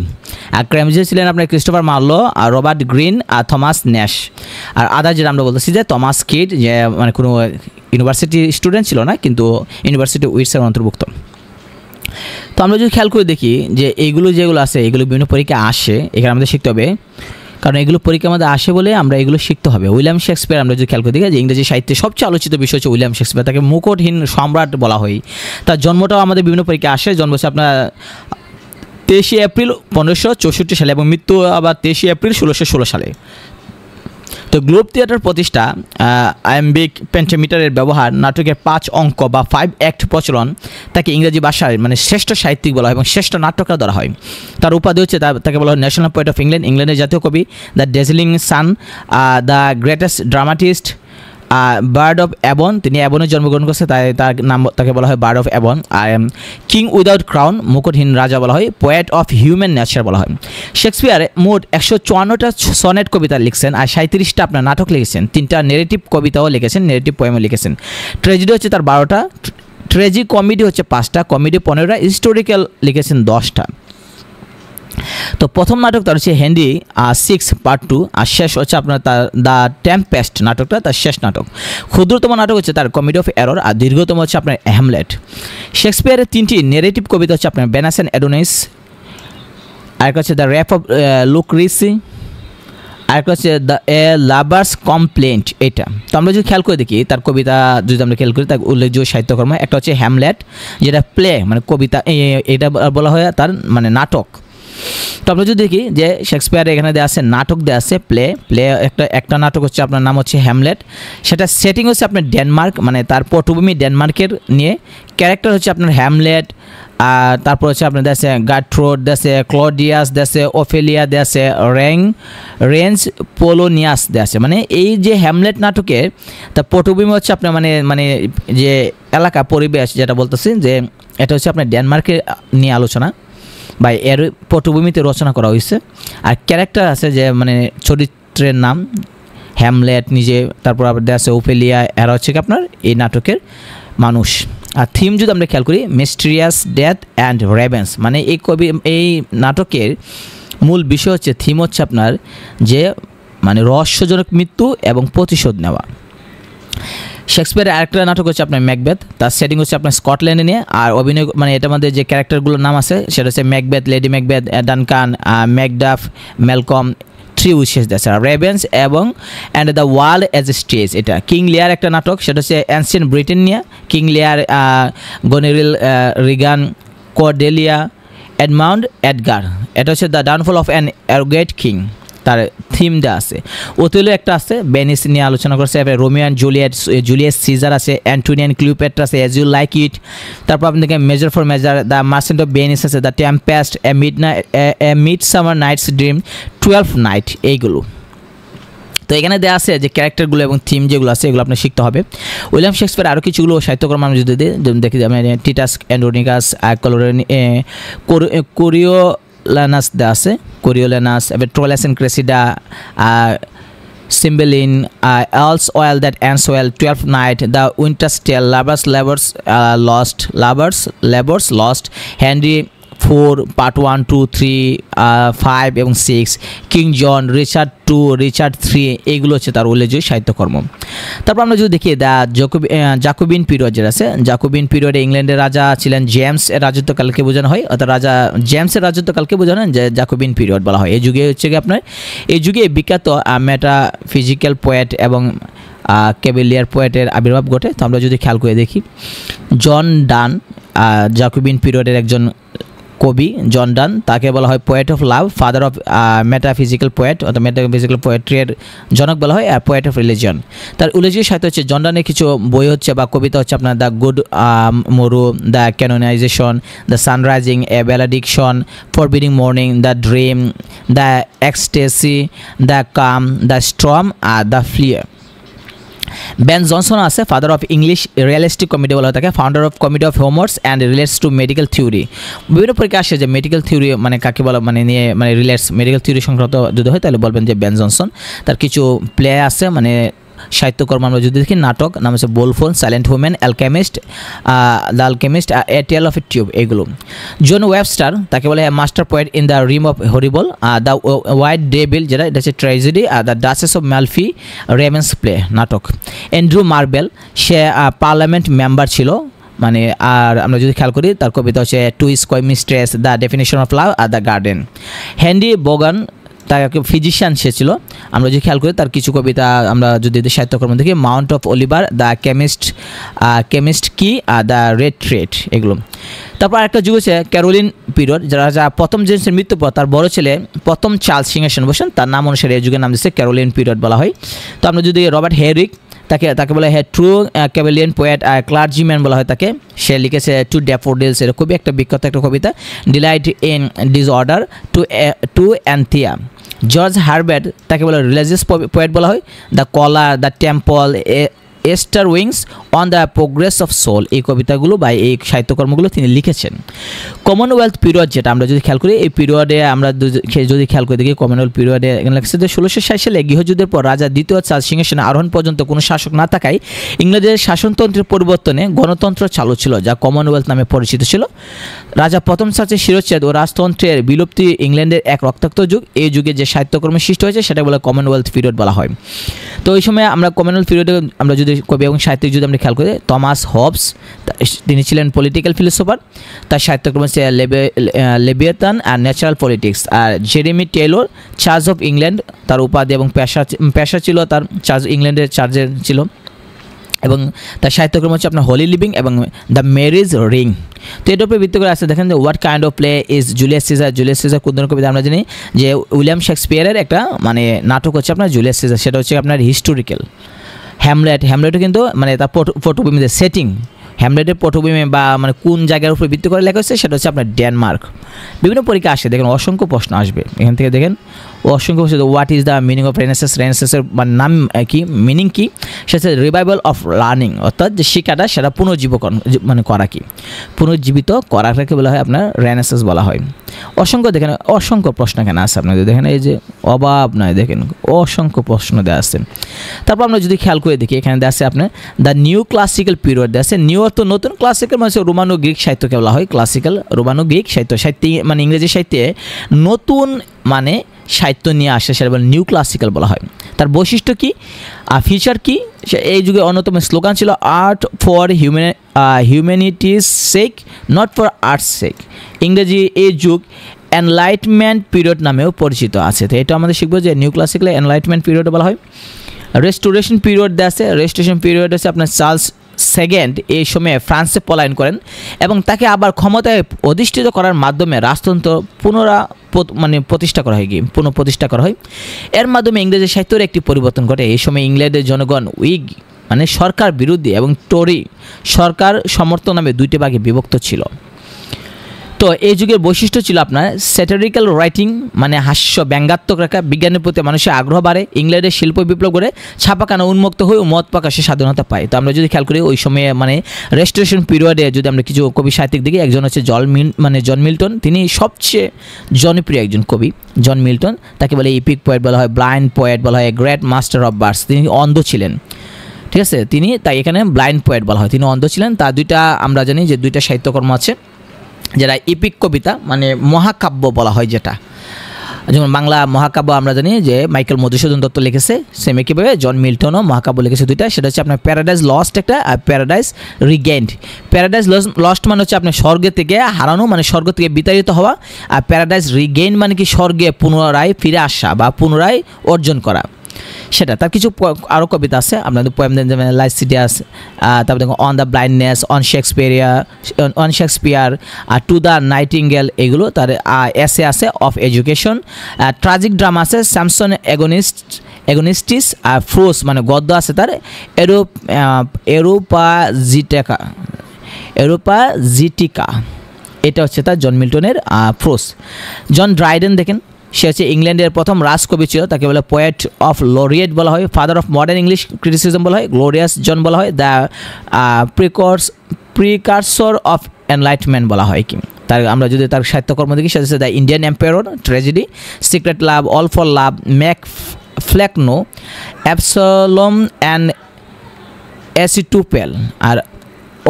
আর ক্যামব্রিজে ছিলেন আপনার ক্রিস্টোফার মার্লো আর রবার্ট গ্রিন আর থমাস ন্যাশ। আর আদার যেটা আমরা বলতেছি যে থমাস কিট, যে মানে কোনো ইউনিভার্সিটি স্টুডেন্ট ছিল না কিন্তু ইউনিভার্সিটি উইটসের অন্তর্ভুক্ত। তো আমরা যদি খেয়াল করে দেখি যে এইগুলো যেগুলো আছে এগুলো বিভিন্ন পরীক্ষা আসে, এখানে আমাদের শিখতে হবে, কারণ এগুলো পরীক্ষার মধ্যে আসে বলে আমরা এগুলো শিখতে হবে। উইলিয়াম শেক্সপিয়ার আমরা যদি খেয়াল করে দেখি যে ইংরেজি সাহিত্যে সবচেয়ে আলোচিত বিষয় হচ্ছে উইলিয়াম শেক্সপিয়ার, তাকে মুকুটহীন সম্রাট বলা হয়। তার জন্মটাও আমাদের বিভিন্ন পরীক্ষা আসে, জন্ম হচ্ছে আপনার 23 এপ্রিল 1564 সালে এবং মৃত্যু আবার 23 এপ্রিল 1616 সালে। তো গ্লোব থিয়েটার প্রতিষ্ঠা, আয়াম্বিক পেন্টামিটারের ব্যবহার, নাটকের 5 অঙ্ক বা 5 অ্যাক্ট প্রচলন তাকে ইংরেজি ভাষায় মানে শ্রেষ্ঠ সাহিত্যিক বলা হয় এবং শ্রেষ্ঠ নাটককার ধরা হয়। তার উপাধি হচ্ছে তাকে বলা হয় ন্যাশনাল পোয়েট অফ ইংল্যান্ড, ইংল্যান্ডের জাতীয় কবি, the dazzling sun, the greatest dramatist, bard of Avon, তিনি অ্যাবনে জন্মগ্রহণ করছে, তাই তার নাম তাকে বলা হয় বার্ড অফ অ্যাবন। আর কিং উইদাউট ক্রাউন, মুকুটহীন রাজা বলা হয়, পোয়েট অফ হিউম্যান নেচার বলা হয়। শেক্সপিয়ার মোট 154টা সনেট কবিতা লিখছেন আর 37টা আপনার নাটক লিখেছেন, 3টা নেরেটিভ কবিতাও লিখেছেন, নেরেটিভ পোয়েমও লিখেছেন। ট্র্যাজেডি হচ্ছে তার 12টা, ট্র্যাজি কমেডি হচ্ছে 5টা, কমেডি 15টা, হিস্টোরিক্যাল লিখেছেন 10টা। তো প্রথম নাটক তার হচ্ছে হেনরি 6 পার্ট 2, আর শেষ হচ্ছে আপনার তার দ্য টেম্পেস্ট নাটকটা তার শেষ নাটক। ক্ষুদ্রতম নাটক হচ্ছে তার কমেডি অফ এরর, আর দীর্ঘতম হচ্ছে আপনার হ্যামলেট। শেক্সপিয়ারের 3টি নেরেটিভ কবিতা হচ্ছে আপনার ভেনাস অ্যান্ড অ্যাডোনিস, আরেকটা হচ্ছে দ্য র্যাপ অফ লুক্রিসি, আরেকটা হচ্ছে দ্য লাভার্স কমপ্লেন্ট। এটা তো আমরা যদি খেয়াল করে দেখি তার কবিতা যদি আমরা খেয়াল করি তার উল্লেখযোগ্য সাহিত্যকর্ম, একটা হচ্ছে হ্যামলেট যেটা প্লে মানে কবিতা, এটা বলা হয় তার মানে নাটক। তো আমরা যদি দেখি যে শেক্সপিয়ার এখানে দেওয়া আছে নাটক দেওয়া আছে প্লে একটা নাটক হচ্ছে আপনার নাম হচ্ছে হ্যামলেট, সেটা সেটিং হচ্ছে আপনার ডেনমার্ক, মানে তার পটভূমি ডেনমার্কের নিয়ে, ক্যারেক্টার হচ্ছে আপনার হ্যামলেট, আর তারপর হচ্ছে আপনার দেশে গাট্রোড দেশে, ক্লডিয়াস দেশে, ওফেলিয়া দেশে, রেঞ্জ পোলোনিয়াস দেশে। মানে এই যে হ্যামলেট নাটকে তার পটভূমি হচ্ছে আপনার মানে যে এলাকা পরিবেশ যেটা বলতেছি যে এটা হচ্ছে আপনার ডেনমার্কে নিয়ে আলোচনা বা এর পটভূমিতে রচনা করা হয়েছে। আর ক্যারেক্টার আছে যে মানে চরিত্রের নাম হ্যামলেট নিজে, তারপর আবার দেওয়া আছে ওফেলিয়া, এরা হচ্ছে কি আপনার এই নাটকের মানুষ। আর থিম যদি আমরা খেয়াল করি মিস্টিরিয়াস ডেথ অ্যান্ড রেভেন্স, মানে এই নাটকের মূল বিষয় হচ্ছে থিম হচ্ছে আপনার যে মানে রহস্যজনক মৃত্যু এবং প্রতিশোধ নেওয়া। শেক্সপিয়ারের আরেকটা নাটক হচ্ছে আপনার ম্যাকবেথ, তার সেটিং হচ্ছে আপনার স্কটল্যান্ডে নিয়ে, আর অভিনয় মানে এটার মধ্যে যে ক্যারেক্টারগুলোর নাম আছে সেটা হচ্ছে Macbeth, lady Macbeth, Duncan, Macduff, Malcolm, three wishes দেশে, রেভেন্স এবং and the world as a stage. এটা কিং লিয়ার একটা নাটক, সেটা হচ্ছে অ্যানসিয়েন্ট ব্রিটেন নিয়ে, কিং লিয়ার, গনেরিল, রিগান, কর্ডেলিয়া, এডমাউন্ড, এডগার। এটা হচ্ছে the downfall of an arrogant king, তার থিম দেওয়া আছে। ওথেলো একটা আছে, বেনিস নিয়ে আলোচনা করছে, রোমিও অ্যান্ড জুলিয়াস সিজার আছে, অ্যান্টোনিয়ান ক্লিওপেট্রা আছে, অ্যাজ ইউ লাইক ইট, তারপর আপনাদেরকে Measure for Measure, the Merchant of Venice আছে, the Tempest, Midsummer Night's Dream, 12 Night, এইগুলো। তো এখানে দেওয়া আছে যে ক্যারেক্টারগুলো এবং থিম যেগুলো আছে এগুলো আপনার শিখতে হবে। উইলিয়াম শেক্সপিয়ার আরও কিছুগুলো সাহিত্যকর্ম আমি যদি দেখি, টিটাস অ্যান্ড্রোনিকাস, কোরিওলানাস দেওয়া আছে, কোরিওলানাস, এবার ট্রোলাস and Cressida, Cymbeline, all's well that ends well, 12 night, the winter's tale, lovers lost, Henry 4 part 1, 2, 3, 5 এবং 6, কিং জন, রিচার্ড 2, রিচার্ড 3, এইগুলো হচ্ছে তার উল্লেখযোগ্য সাহিত্যকর্ম। তারপর আমরা যদি দেখি দ্য জাকোবিন পিরিয়ড যেটা আছে, জাকোবিন পিরিয়ডে ইংল্যান্ডের রাজা ছিলেন জেমস এর রাজত্বকালকে বোঝানো হয়, অর্থাৎ রাজা জেমসের রাজত্বকালকে বোঝানো হয় যে জাকোবিন পিরিয়ড বলা হয়। এই যুগে হচ্ছে কি আপনার এই যুগে বিখ্যাত মেটাফিজিক্যাল পোয়েট এবং ক্যাভেলিয়ার পোয়েটের আবির্ভাব ঘটে। তো আমরা যদি খেয়াল করে দেখি জন ডান, জাকোবিন পিরিয়ডের একজন কবি জন ডান, তাকে বলা হয় poet of love, father of metaphysical poet, অর্থাৎ মেটাফিজিক্যাল পোয়েট্রির জনক বলা হয়, আর পোয়েট অফ রিলিজিয়ন। তার উল্লেখযোগ্য সাহিত্য হচ্ছে জন ডানের কিছু বই হচ্ছে বা কবিতা হচ্ছে আপনার the Good Morrow, the Canonization, the Sun Rising, A Valediction, Forbidding Mourning, the Dream, the Ecstasy, the Calm, the Storm, আর দ্য ফ্লিয়ার। বেন জনসন আছে, father of English realistic comedy বলা হয় তাকে, founder of comedy of humours and relates to medical theory. বিভিন্ন পরীক্ষা আসে যে medical theory মানে কাকে বলা মানে নিয়ে মানে রিলেটস মেডিকেল থিওরি সংক্রান্ত যদি হয় তাহলে বলবেন যে বেন জনসন। তার কিছু প্লে আছে মানে সাহিত্যকর্ম আমরা যদি দেখি, নাটক নাম হচ্ছে Volpone, Silent Woman, Alchemist, the Alchemist, A tell of A Tub, এগুলো। জন ওয়েবস্টার, তাকে বলে master poet in the realm of horrible, the White Devil যেটা এটা হচ্ছে ট্র্যাজেডি, আর the Duchess of Malfi, revenge play, নাটক। অ্যান্ড্রু মার্বেল, সে parliament member ছিল মানে, আর আমরা যদি খেয়াল করি তার কবিতা হচ্ছে to his coy mistress, the Definition of Love, আর দ্য গার্ডেন। হেনরি বোগান, তাকে ফিজিশিয়ান সে ছিল, আমরা যদি খেয়াল করি তার কিছু কবিতা আমরা যদি সাহিত্যকর্ম দেখি, Mount of Oliver, the chemist কি, আর দ্য রেড ট্রেড, এগুলো। তারপর একটা যুগ হচ্ছে ক্যারোলিন পিরিয়ড, যারা প্রথম জেমসের মৃত্যুর পর তার বড় ছেলে প্রথম চার্লস সিংহাসনে বসেন, তার নাম অনুসারে এই যুগের নাম দিচ্ছে ক্যারোলিন পিরিয়ড বলা হয়। তো আমরা যদি রবার্ট হেরিক তাকে বলা হয় ট্রু ক্যাভেলিয়ান পোয়েট আর ক্লার্জিম্যান বলা হয় তাকে। সে লিখেছে টু ড্যাফোডিলস, এর খুবই একটা বিখ্যাত একটা কবিতা। Delight in Disorder to Anthea. George Herbert তাকে বলা রিলিজিয়াস পোয়েট বলা হয়। The Collar, the Temple, Easter Wings on the Progress of Soul, এই কবিতাগুলো বা এই সাহিত্যকর্মগুলো তিনি লিখেছেন। কমনওয়েলথ পিরিয়ড যেটা আমরা যদি খেয়াল করি, এই পিরিয়ডে আমরা যদি খেয়াল করে দেখি কমনওয়েলথ পিরিয়ডে এখানে লেখছে যে 1660 সালে গৃহযুদ্ধের পর রাজা দ্বিতীয় চার্লস সিংহাসনে আরোহণ পর্যন্ত কোনো শাসক না থাকায় ইংরেজের শাসনতন্ত্রের পরিবর্তনে গণতন্ত্র চালু ছিল, যা কমনওয়েলথ নামে পরিচিত ছিল। রাজা প্রথম চার্লসের শিরোচ্ছেদ ও রাজতন্ত্রের বিলুপ্তি ইংল্যান্ডের এক রক্তাক্ত যুগ। এই যুগে যে সাহিত্যকর্ম সৃষ্টি হয়েছে সেটা বলে কমনওয়েলথ পিরিয়ড বলা হয়। তো এই সময় আমরা কমনওয়েলথ পিরিয়ডে আমরা যদি কবি এবং সাহিত্যিক যদি আমরা খেয়াল করি, টমাস হবস তিনি ছিলেন পলিটিক্যাল ফিলোসফার, তার সাহিত্যকর্ম হচ্ছে লেভিয়াথান আর ন্যাচারাল পলিটিক্স। আর Jeremy Taylor charge of England তার উপাধি এবং পেশা ছিল তার, চার্জ ইংল্যান্ডের চার্জের ছিল। এবং তার সাহিত্যকর্ম হচ্ছে আপনার হোলি লিভিং এবং দ্য ম্যারেজ রিং। তো এটার উপরে ভিত্তি করে আছে দেখেন যে what kind of play is Julius Caesar. Julius Caesar কোন ধরনের কবিতা আমরা জানি যে উইলিয়াম শেক্সপিয়ারের একটা মানে নাটক হচ্ছে আপনার জুলিয়াস সিজার, সেটা হচ্ছে আপনার হিস্টোরিক্যাল। হ্যামলেটও কিন্তু মানে তার পটভূমিতে সেটিং, হ্যামলেটের পটভূমি বা মানে কোন জায়গার উপর ভিত্তি করে লেখা হচ্ছে সেটা হচ্ছে আপনার ডেনমার্ক। বিভিন্ন পরীক্ষা আসে দেখেন, অসংখ্য প্রশ্ন আসবে এখান থেকে দেখেন, অসংখ্য প্রশ্ন। What is the meaning of Renaissance, রেনেসাসের মানে নাম কি, মিনিং কি, সেটা রিভাইভাল অফ লার্নিং, অর্থাৎ যে শিক্ষাটা সেটা পুনর্জীবকরণ মানে করা, কি পুনর্জীবিত করাটাকে বলা হয় আপনার রেনেসাস বলা হয়। অসংখ্য দেখেন, অসংখ্য প্রশ্ন এখানে আছে আপনাদের দেখেন, এই যে অভাব নয় দেখেন অসংখ্য প্রশ্ন দেওয়া আছে। তারপর আমরা যদি খেয়াল করে দেখি এখানে দেওয়া আছে আপনার দ্য নিউ ক্লাসিক্যাল পিরিয়ড দেওয়া আছে। নিউ অর্থ নতুন, ক্লাসিক্যাল মানে রোমানো গ্রিক সাহিত্যকে বলা হয় ক্লাসিক্যাল, রোমানো গ্রিক সাহিত্য মানে ইংরেজি সাহিত্যে নতুন মানে সাহিত্য নিয়ে আসে সেটা বলে নিউ ক্লাসিক্যাল বলা হয়। তার বৈশিষ্ট্য কি, ফিচার কি, এই যুগে অন্যতম স্লোগান ছিল art for humanity's sake, not for art's sake. ইংরেজি এই যুগ এনলাইটমেন্ট পিরিয়ড নামেও পরিচিত আছে। তো এটা আমাদের শিখবো যে নিউ ক্লাসিক্যাল এনলাইটমেন্ট পিরিয়ড বলা হয়। রেস্টোরেশন পিরিয়ড দেওয়া আছে। রেস্টোরেশন পিরিয়ড আছে আপনার চার্লস সেকেন্ড এই সময়ে ফ্রান্সে পলায়ন করেন এবং তাকে আবার ক্ষমতায় অধিষ্ঠিত করার মাধ্যমে রাজতন্ত্র প্রতিষ্ঠা করা হয়, পুনঃপ্রতিষ্ঠা করা হয়। এর মাধ্যমে ইংরেজি সাহিত্যের একটি পরিবর্তন ঘটে। এই সময় ইংল্যান্ডের জনগণ উইগ মানে সরকার বিরোধী এবং টরি সরকার সমর্থন নামে দুইটি ভাগে বিভক্ত ছিল। তো এই যুগের বৈশিষ্ট্য ছিল আপনার স্যাটারিক্যাল রাইটিং মানে হাস্য ব্যঙ্গাত্মক রেখা, বিজ্ঞানের প্রতি মানুষের আগ্রহ বাড়ে, ইংল্যান্ডের শিল্প বিপ্লব করে ছাপাখানা উন্মুক্ত হয়ে মত প্রকাশে স্বাধীনতা পায়। তো আমরা যদি খেয়াল করি ওই সময়ে মানে রেস্টোরেশন পিরিয়ডে যদি আমরা কিছু কবি সাহিত্যিক দেখি, একজন হচ্ছে জন মিল্টন, তিনি সবচেয়ে জনপ্রিয় একজন কবি। জন মিল্টন তাকে বলে ইপিক পোয়েট বলা হয়, ব্লাইন্ড পোয়েট বলা হয়, গ্রেট মাস্টার অফ ভার্স, তিনি অন্ধ ছিলেন, ঠিক আছে, তিনি তাই এখানে ব্লাইন্ড পোয়েট বলা হয়, তিনি অন্ধ ছিলেন। তার দুইটা আমরা জানি যে দুইটা সাহিত্যকর্ম আছে যেটা ইপিক কবিতা মানে মহাকাব্য বলা হয়, যেটা যেমন বাংলা মহাকাব্য আমরা জানি যে মাইকেল মধুসূদন দত্ত লিখেছে, সেম একইভাবে জন মিল্টনও মহাকাব্য লিখেছে দুইটা। সেটা হচ্ছে আপনার প্যারাডাইজ লস্ট একটা আর প্যারাডাইজ রিগেইনড। প্যারাডাইজ লস্ট মানে হচ্ছে আপনার স্বর্গে থেকে হারানো মানে স্বর্গ থেকে বিতাড়িত হওয়া, আর প্যারাডাইজ রিগেইন মানে কি স্বর্গে পুনরায় ফিরে আসা বা পুনরায় অর্জন করা। সেটা তার কিছু আরও কবিতা আছে আপনাদের পোয়েম যেমন লাইসিডিয়াস, তারপর দেখুন on the blindness, on Shakespeare আর টু দ্য নাইটিঙ্গেল, এগুলো তার এসে আছে অফ এডুকেশন। ট্রাজিক ড্রামা আছে স্যামসন এগোনিস্টিস, আর ফ্রোস মানে গদ্য আছে তার এরোপাজিটিকা, এটা হচ্ছে তার জন মিল্টনের ফ্রোস। জন ড্রাইডেন দেখেন, সে হচ্ছে ইংল্যান্ডের প্রথম রাজকবি ছিল, তাকে বলে পোয়েট অফ লরিয়েট বলা হয়, father of modern English criticism বলা হয়, গ্লোরিয়াস জন বলা হয়, দ্য প্রিকারসর অফ এনলাইটমেন্ট বলা হয়। কি তার আমরা যদি তার সাহিত্যকর্ম দেখি সেটা হচ্ছে the Indian Emperor, tragedy, Secret Love, All for Love, Mac Flecknoe, Absalom and Achitophel, আর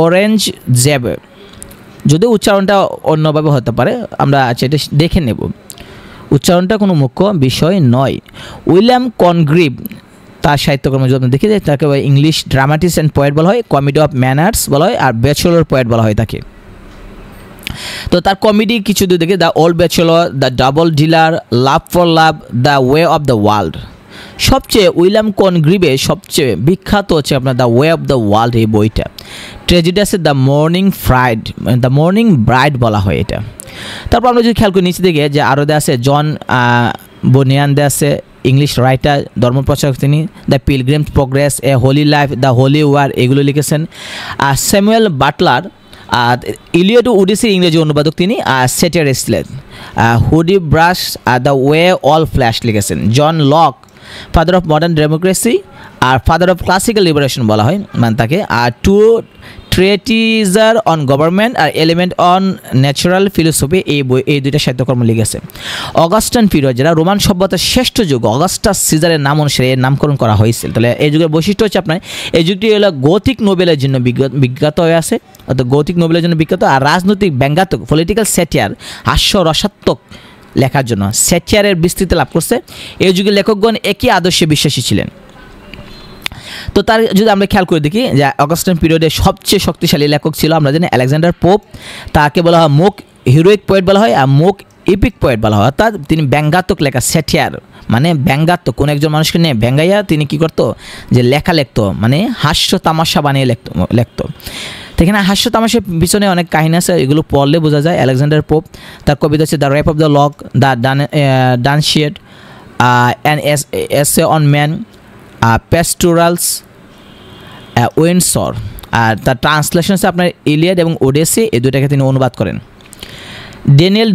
অরেঞ্জ জ্যাব। যদি উচ্চারণটা অন্যভাবে হতে পারে আমরা এটা দেখে নেব, উচ্চারণটা কোনো মুখ্য বিষয় নয়। উইলিয়াম কনগ্রিভ তার সাহিত্যকর্ম যদি আপনি দেখি তাকে ইংলিশ ড্রামাটিস্ট অ্যান্ড পোয়েট বলা হয়, কমেডি অফ ম্যানার্স বলা হয়, আর ব্যাচেলর পোয়েট বলা হয় তাকে। তো তার কমেডি কিছু যদি দেখি, the old bachelor, the double dealer, love for love, the way of the world. সবচেয়ে উইলিয়াম কনগ্রিভের সবচেয়ে বিখ্যাত হচ্ছে আপনার the way of the world এই বইটা। ট্র্যাজেডি আছে দ্য মর্নিং ব্রাইড বলা হয় এটা। তারপর আমরা যদি খেয়াল করি নিচে দিকে যে আরও দেওয়া আছে জন বুনিয়ান দেওয়া আছে, ইংলিশ রাইটার, ধর্মপ্রচারক তিনি, the pilgrim's progress, a holy life, the holy war এগুলো লিখেছেন। আর স্যামুয়েল বাটলার ইলিয়ড ও ওডিসির ইংরেজি অনুবাদক তিনি, সেটার স্লেট, Hudibras the way all flesh লিখেছেন। John Locke father of modern democracy আর ফাদার অফ ক্লাসিক্যাল লিবারেশন বলা হয় মানে তাকে। আর টু ট্রেটিজার অন গভর্নমেন্ট আর এলিমেন্ট অন ন্যাচারাল ফিলোসফি এই দুইটা সাহিত্যকর্ম লিখেছে। অগাস্টান পিরিয়ড যেটা রোমান সভ্যতার শ্রেষ্ঠ যুগ, অগাস্টাস সিজারের নাম অনুসারে এর নামকরণ করা হয়েছিল। তাহলে এই যুগের বৈশিষ্ট্য হচ্ছে আপনার এই যুগটি হলো গথিক নোবেলের জন্য বিখ্যাত হয়ে আছে, অর্থাৎ গথিক নোবেলের জন্য বিখ্যাত। আর রাজনৈতিক ব্যঙ্গাত্মক পলিটিক্যাল স্যাটিয়ার হাস্য রসাত্মক লেখার জন্য স্যাটিয়ারের বিস্তৃতি লাভ করছে। এই যুগের লেখকগণ একই আদর্শে বিশ্বাসী ছিলেন। তো তার যদি আমরা খেয়াল করে দেখি যে অগাস্টান পিরিয়ডে সবচেয়ে শক্তিশালী লেখক ছিল আমরা জানি আলেকজান্ডার পোপ। তাকে বলা হয় মোক হিরোইক পোয়েট বলা হয় আর মোক ইপিক পোয়েট বলা হয়, অর্থাৎ তিনি ব্যঙ্গাত্মক লেখা, স্যাটিয়ার মানে ব্যঙ্গাত্মক, কোনো একজন মানুষকে নিয়ে ব্যঙ্গাইয়া তিনি কী করতো যে লেখা লিখতো, মানে হাস্য তামাশা বানিয়ে লিখতো। তো এখানে হাস্য তামাশার পিছনে অনেক কাহিনী আছে, এগুলো পড়লে বোঝা যায়। আলেকজান্ডার পোপ তার কবিতা হচ্ছে the Rape of the Lock, the Dunciad, an এসে অন ম্যান, প্যাস্টোরালস, উইন্ডসর। আর তার ট্রান্সলেশন হচ্ছে আপনার ইলিয়াড এবং ওডেসি, এই দুটাকে তিনি অনুবাদ করেন। ড্যানিয়েল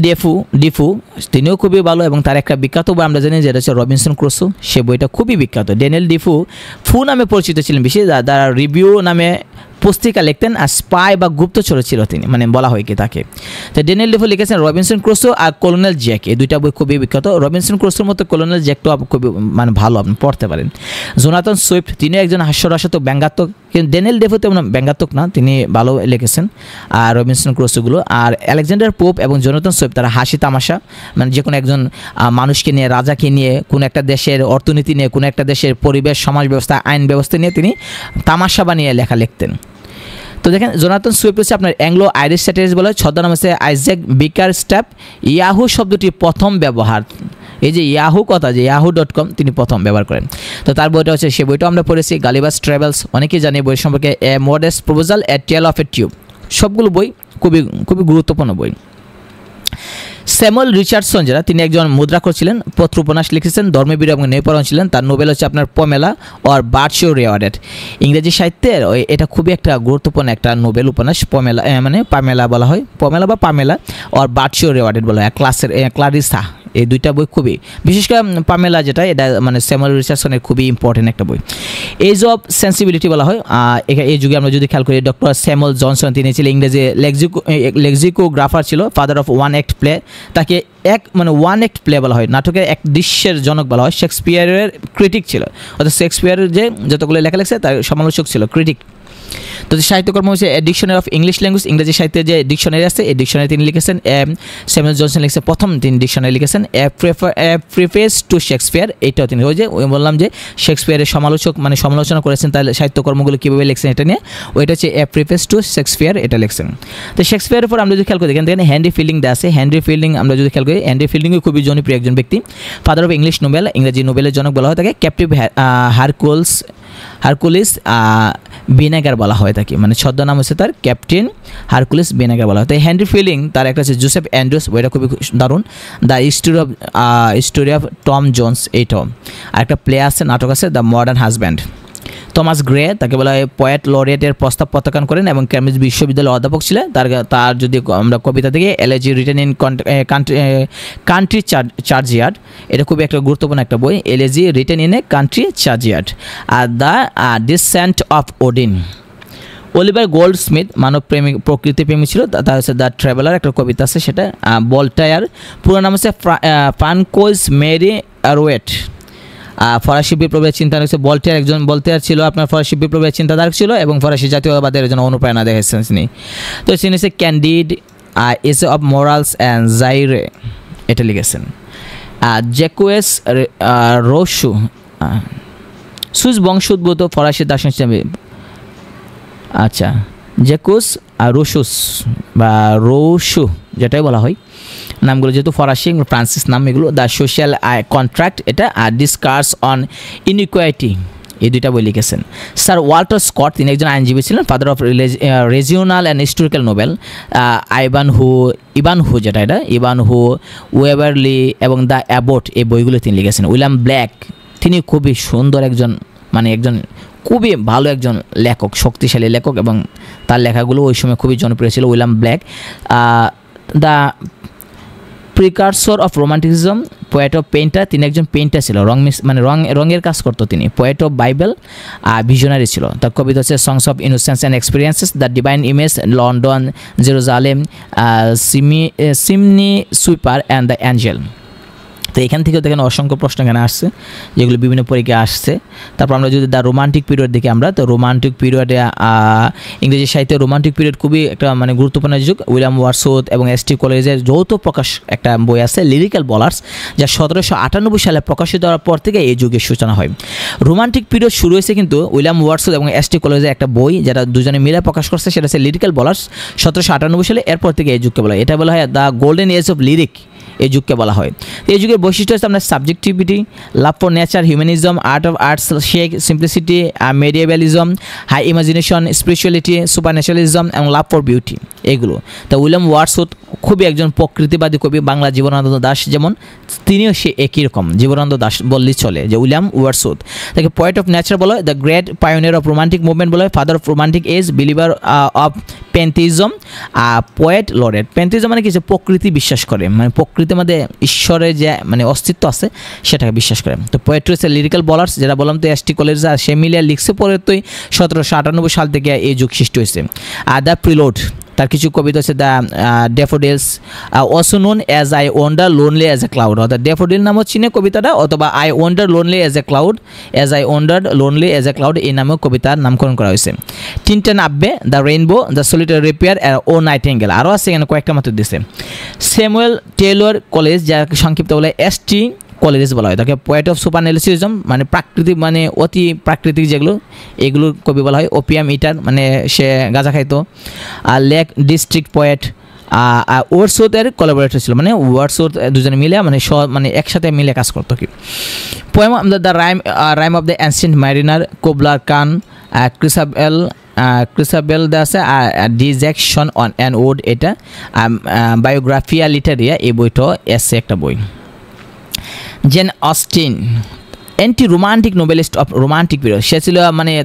ডিফু তিনিও খুবই ভালো এবং তার একটা বিখ্যাত বই আমরা জানি যেটা হচ্ছে রবিনসন ক্রুসো, সে বইটা খুবই বিখ্যাত। ড্যানিয়েল ডিফু নামে পরিচিত ছিলেন বেশি, যারা রিভিউ নামে পুস্তিকা লিখতেন আর স্পাই বা গুপ্তচর ছিল তিনি, মানে বলা হয় কি তাকে। তো ড্যানিয়েল ডিফু লিখেছেন রবিনসন ক্রুসো আর কলোনেল জ্যাক, এই দুইটা বই খুবই বিখ্যাত। রবিনসন ক্রুসোর মতো কলোনেল জ্যাকটাও খুবই মানে ভালো, আপনি পড়তে পারেন। জোনাথন সুইফট তিনিও একজন হাস্যরসাত্মক ব্যঙ্গাত্মক, কিন্তু ড্যানিয়েল ডিফু তেমন ব্যঙ্গাত্মক না, তিনি ভালো লিখেছেন আর রবিনসন ক্রুসোগুলো। আর আলেকজান্ডার পোপ এবং জোনাথন সুইফট তারা হাসি তামাশা, মানে যে কোনো একজন মানুষকে নিয়ে, রাজাকে নিয়ে, কোনো একটা দেশের অর্থনীতি নিয়ে, কোনো একটা দেশের পরিবেশ, সমাজ ব্যবস্থা, আইন ব্যবস্থা নিয়ে তিনি তামাশা বানিয়ে লেখা লিখতেন। তো দেখেন জোনাথন সুইফট হচ্ছে আপনার অ্যাংলো আইরিশ স্যাটিরিস্ট বলে, ছদ্মনাম হচ্ছে আইজ্যাক বিকার স্ট্যাপ। ইয়াহু শব্দটি প্রথম ব্যবহার, এই যে ইয়াহু কথা, যে yahoo.com তিনি প্রথম ব্যবহার করেন। তো তার বইটা হচ্ছে, সে বইটাও আমরা পড়েছি, গালিবাস ট্রাভেলস, অনেকেই জানি বই সম্পর্কে, A Modest Proposal, A tell of A Tub, সবগুলো বই খুবই গুরুত্বপূর্ণ বই। স্যামুয়েল রিচার্ডসন যারা তিনি একজন মুদ্রাক্ষর ছিলেন, পত্র উপন্যাস লিখেছেন, ধর্মবীর এবং নৈপরায়ণ ছিলেন। তার নোবেল হচ্ছে আপনার পমেলা অর বার্চিও রেওয়ার্ডেড। ইংরেজি সাহিত্যের এটা খুবই একটা গুরুত্বপূর্ণ একটা নোবেল উপন্যাস, পমেলা মানে পামেলা বলা হয়, পমেলা বা পামেলা অর বার্চিও রেওয়ার্ডেড বলা হয়, ক্লারিসা, এই দুইটা বই খুবই, বিশেষ করে পামেলা যেটা, এটা মানে স্যামুয়েল রিচার্ডসনের খুবই ইম্পর্টেন্ট একটা বই। এজ অফ সেন্সিবিলিটি বলা হয়। এই যুগে আমরা যদি খেয়াল করি ডক্টর স্যামুয়েল জনসন তিনি ছিলেন ইংরেজি লেক্সিকোগ্রাফার ছিল, father of one act play, তাকে ওয়ান অ্যাক্ট প্লে বলা হয়, নাটকের এক দৃশ্যের জনক বলা হয়। শেক্সপিয়ারের ক্রিটিক ছিল, অর্থাৎ শেক্সপিয়ারের যে যতগুলো লেখা লেখছে তার সমালোচক ছিল, ক্রিটিক। তো সাহিত্যকর্ম হচ্ছে ডিকশনারি অফ ইংলিশ ল্যাঙ্গুয়েজ, ইংরেজি সাহিত্যের যে ডিকশনারি আছে এই ডিকশনারি তিনি লিখেছেন। স্যামুয়েল জনসন লিখেছেন প্রথম, তিনি ডিকশনারি লিখেছেন। প্রিফেস টু শেক্সপিয়ার, এইটাও তিনি, ওই যে বললাম যে শেক্সপিয়ারের সমালোচনা করেছেন তাহলে সাহিত্যকর্মগুলো কীভাবে লিখছেন এটা নিয়ে, ওইটা হচ্ছে প্রিফেস টু শেক্সপিয়ার, এটা লিখছেন। তো শেক্সপিয়ারের উপর আমরা যদি খেয়াল করি দেখেন হেনরি ফিল্ডিং দেওয়া আছে। হেনরি ফিল্ডিং আমরা যদি খেয়াল করি, হেনরি ফিল্ডিংও খুবই জনপ্রিয় একজন ব্যক্তি, ফাদার অফ ইংলিশ নোবেল, ইংরেজি নোবেলের জনক বলা হয় তাকে। ক্যাপ্টিভ হারকুলিস ভিনেগার বলা হয় তাকে, মানে ছদ্মনাম হচ্ছে তার ক্যাপ্টেন হারকুলিস ভিনেগার বলা হয়। তো হেনরি ফিল্ডিং তার একটা হচ্ছে জোসেফ অ্যান্ড্রুস, বইটা খুবই দারুণ। The story of Tom Jones, এইটাও। আর একটা প্লে আছে, নাটক আছে, the modern husband. Thomas Gray তাকে বলা হয় পোয়েট লরিয়েটের প্রস্তাব প্রত্যাখ্যান করেন এবং কেমব্রিজ বিশ্ববিদ্যালয়ের অধ্যাপক ছিলেন। তার যদি আমরা কবিতা থেকে Elegy Written in Country Churchyard, এটা খুবই একটা গুরুত্বপূর্ণ একটা বই, Elegy Written in a Country Churchyard. আর the Descent of Odin, Oliver Goldsmith মানব প্রেমিক, প্রকৃতি প্রেমী ছিল, তার হচ্ছে দ্য ট্রাভেলার একটা কবিতা আছে সেটা। ভলটায়ার, পুরো নাম হচ্ছে ফ্রানকোইজ মেরি আরওয়েট। ফরাসি বিপ্লবের চিন্তা হচ্ছে ভলটেয়ার ছিল আপনার ফরাসি বিপ্লবের চিন্তাধারক ছিল এবং ফরাসি জাতীয়তাবাদের জন্য অনুপ্রেরণা দেখেছেন তিনি। তো তিনি হচ্ছে ক্যান্ডিড, এসে অফ মোরালস অ্যান্ড জাইরে, এটা লিখেছেন। জ্যাকুয়েস রোসু, সুইস বংশোদ্ভূত ফরাসি দার্শনিক, আচ্ছা জ্যাকুস রোসুস বা রৌসু যেটাই বলা হয়, নামগুলো যেহেতু ফরাসি, ফ্রান্সিস নাম এগুলো। দ্য সোশ্যাল কন্ট্রাক্ট এটা, আর ডিসকার্স অন ইনইকুয়ালিটি, এই দুইটা বই লিখেছেন। স্যার ওয়াল্টার স্কট, তিনি একজন আইনজীবী ছিলেন, father of regional and historical novel. Ivanhoe যেটা এটা ইভানহু, ওয়েভারলি এবং দ্য অ্যাবট, এই বইগুলো তিনি লিখেছেন। উইলিয়াম ব্ল্যাক, তিনি খুবই সুন্দর একজন খুবই ভালো একজন লেখক, শক্তিশালী লেখক, এবং তার লেখাগুলো ওই সময় খুবই জনপ্রিয় ছিল। William Blake, the precursor of romanticism, poet of painter, তিনি একজন পেইন্টার ছিল, রঙের কাজ করতো তিনি। পোয়েট অফ বাইবেল, ভিশনারি ছিল। তার কবিতা হচ্ছে Songs of Innocence and Experiences, the Divine Image, London, Jerusalem, chimney sweeper and the Angel. তো এখান থেকেও দেখেন অসংখ্য প্রশ্ন এখানে আসছে, যেগুলো বিভিন্ন পরীক্ষায় আসছে। তারপর আমরা যদি দ্য রোমান্টিক পিরিয়ড দেখি আমরা, তো রোমান্টিক পিরিয়ডে ইংরেজি সাহিত্যে রোমান্টিক পিরিয়ড খুবই একটা গুরুত্বপূর্ণ যুগ। উইলিয়াম ওয়ার্ডসওয়ার্থ এবং এস.টি. কলেজের যৌথ প্রকাশ একটা বই আছে, লিরিক্যাল বলার্স, যা 1798 সালে প্রকাশিত হওয়ার পর থেকে এই যুগের সূচনা হয়। রোমান্টিক পিরিয়ড শুরু হয়েছে কিন্তু উইলিয়াম ওয়ার্ডসওয়ার্থ এবং এস.টি. কলেজের একটা বই, যেটা দুজনে মিলে প্রকাশ করছে, সেটা হচ্ছে লিরিক্যাল বলার্স, 1798 সালে। এরপর থেকে এই যুগকে বলা হয়, এটা বলা হয় the golden age of lyric, এই যুগকে বলা হয়। এই যুগের বৈশিষ্ট্য হচ্ছে আপনার subjectivity, love for nature, humanism, art of art's, sake, simplicity, medievalism, high imagination, spirituality, supernaturalism এবং লাভ ফর বিউটি, এগুলো। তো উইলিয়াম ওয়ার্ডসওয়ার্থ খুবই একজন প্রকৃতিবাদী কবি। বাংলা জীবনানন্দ দাশ যেমন, তিনিও সে একই রকম, জীবনানন্দ দাস বললেই চলে, যে উইলিয়াম ওয়ার্ডসওয়ার্থ। তাকে পোয়েট অফ নেচার বলা হয়, the great pioneer of romantic movement বলা হয়, father of romantic age, believer of pantheism, poet laureate. Pantheism মানে কি, যে প্রকৃতি বিশ্বাস করে, প্রকৃতির মধ্যে ঈশ্বরের যে অস্তিত্ব আছে সেটাকে বিশ্বাস করে। তো পোয়েট্রি হচ্ছে লিরিক্যাল বলার্স, যেটা বললাম, তো এস.টি. কলেজ সে মিলিয়ে লিখছে, পরে তো 1798 সাল থেকে এই যুগ সৃষ্টি হয়েছে। আর দ্য প্রিলোড, তার কিছু কবিতা হচ্ছে the daffodils, also known as I wander lonely as a cloud, অর্থাৎ ড্যাফোডিল নামও চিনে কবিতাটা, অথবা I wander lonely as a cloud, I wandered lonely as a cloud, এই নামেও কবিতার নামকরণ করা হয়েছে। Tintern Abbey, the rainbow, the solitary reaper, ও নাইটিঙ্গেল, আরও আছে এখানে কয়েকটা মাত্র দিছে। স্যামুয়েল টেইলর কলেজ, যাকে সংক্ষিপ্ত বলে এস.টি. কলেজ বলা হয়, তাকে পোয়েট অফ সুপারন্যাচারালিজম, প্রাকৃতিক অতি প্রাকৃতিক যেগুলো, এগুলোর কবি বলা হয়। ওপিয়াম ইটার, সে গাঁজা খাইতো। আর লেক ডিস্ট্রিক্ট পোয়েট। ওয়ার্ডসওয়ার্থের কোলাবোরেটর ছিল, ওয়ার্ডসওয়ার্থ দুজনে মিলে একসাথে মিলে কাজ করতো কি। Poem the rhyme of the Ancient Mariner, Kubla Khan, Christabel দাস, ডিজেকশন অন অ্যান ওড, এটা বায়োগ্রাফিয়া লিটারিয়া, এই বইটাও এসে একটা বই। Jane Austen, anti romantic novelist of romantic period, সে ছিল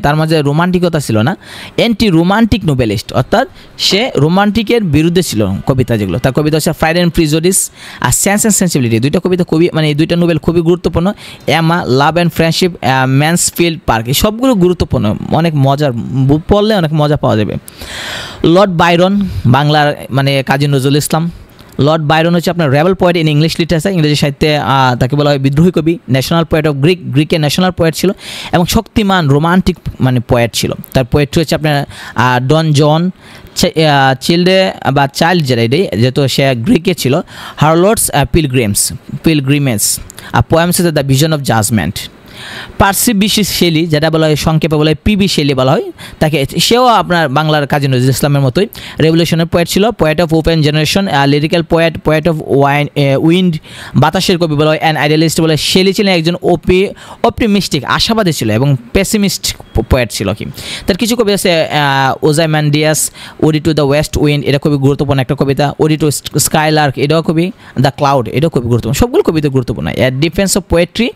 তার মাঝে রোমান্টিকতা ছিল না, অ্যান্টি রোমান্টিক নোবেলিস্ট, অর্থাৎ সে রোমান্টিকের বিরুদ্ধে ছিল কবিতা যেগুলো। তার কবিতা হচ্ছে প্রাইড অ্যান্ড প্রিজুডিস আর সেন্স অ্যান্ড সেন্সিবিলিটি, দুইটা কবিতা খুবই এই দুইটা নোবেল খুবই গুরুত্বপূর্ণ। Emma, Love and Friendship, Mansfield Park, এই সবগুলো গুরুত্বপূর্ণ, অনেক মজার, পড়লে অনেক মজা পাওয়া যাবে। লর্ড বাইরন, বাংলার কাজী নজরুল ইসলাম। লর্ড বাইরন হচ্ছে আপনার rebel poet in English literature, ইংরেজি সাহিত্যে তাকে বলা হয় বিদ্রোহী কবি। ন্যাশনাল পোয়েট অফ গ্রিকের ন্যাশনাল পোয়েট ছিল, এবং শক্তিমান রোমান্টিক পোয়েট ছিল। তার পোয়েট্রি হচ্ছে আপনার ডন জন, চাইল্ড যেটা, যেহেতু সে গ্রিকে ছিল। হারলোডস পিলগ্রিমেজ, আর পোয়েমস হচ্ছে the vision of judgment. Percy Bysshe Shelley, যেটা বলা হয় সংক্ষেপে বলা হয় পিবি শেলি বলা হয় তাকে, সেও আপনার বাংলার কাজী নজরুল ইসলামের মতোই রেভলিউশনের পোয়েট ছিল। Poet of open generation, lyrical poet of wind, বাতাসের কবি বলা হয়। অ্যান আইডিয়ালিস্ট বলে, শেলি ছিলেন একজন অপটিমিস্টিক, আশাবাদী ছিল, এবং পেসিমিস্ট পোয়েট ছিল কি। তার কিছু কবি আছে, ওজাইম্যান্ডিয়াস, ওডি টু দ্য ওয়েস্ট উইন্ড, এটা খুবই গুরুত্বপূর্ণ একটা কবিতা। ওডি টু স্কাইলার্ক, এটাও খুবই। দ্য ক্লাউড, এটাও খুবই গুরুত্বপূর্ণ, সবগুলো কবিতা গুরুত্বপূর্ণ। এর ডিফেন্স অফ পোয়েট্রি,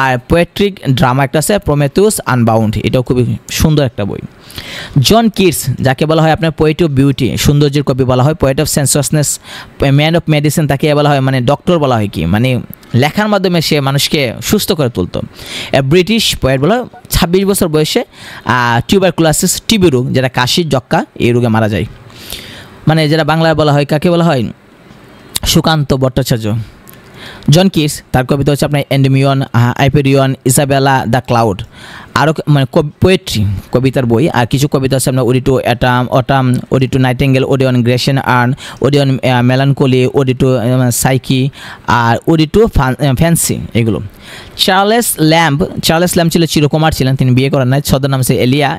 আর পোয়েট্রি ড্রামা একটা আছে প্রমেথিউস আনবাউন্ড, এটাও খুবই সুন্দর একটা বই। জন কিটস, যাকে বলা হয় আপনার পোয়েট অফ বিউটি, সৌন্দর্যের কবি বলা হয়। Poet of সেন্সুয়াসনেস, man of medicine, তাকে বলা হয় ডক্টর বলা হয় কি, লেখার মাধ্যমে সে মানুষকে সুস্থ করে তুলতো। ব্রিটিশ পোয়েট বলা হয়, 26 বছর বয়সে টিউবারকুলাসিস, টিবি রোগ, যেটা কাশি যক্কা, এই রোগে মারা যায়। যেটা বাংলায় বলা হয়, কাকে বলা হয়, সুকান্ত ভট্টাচার্য। জন কিটস, তার কবিতা হচ্ছে আপনার এন্ডেমিয়ন, আইপেরিয়ন, ইসাবেলা, দ্য ক্লাউড। আরও মানে পোয়েট্রি, কবিতার বই, আর কিছু কবিতা আছে আপনার ode to autumn, ode to nightingale, ode on grecian urn, ode on melancholy, ode to psyche, আর ওডি টু ফ্যান্সি, এগুলো। চার্লেস ল্যাম্ব ছিল চিরকুমার ছিলেন, তিনি বিয়ে করেন নাই, ছদ্মনাম সে এলিয়া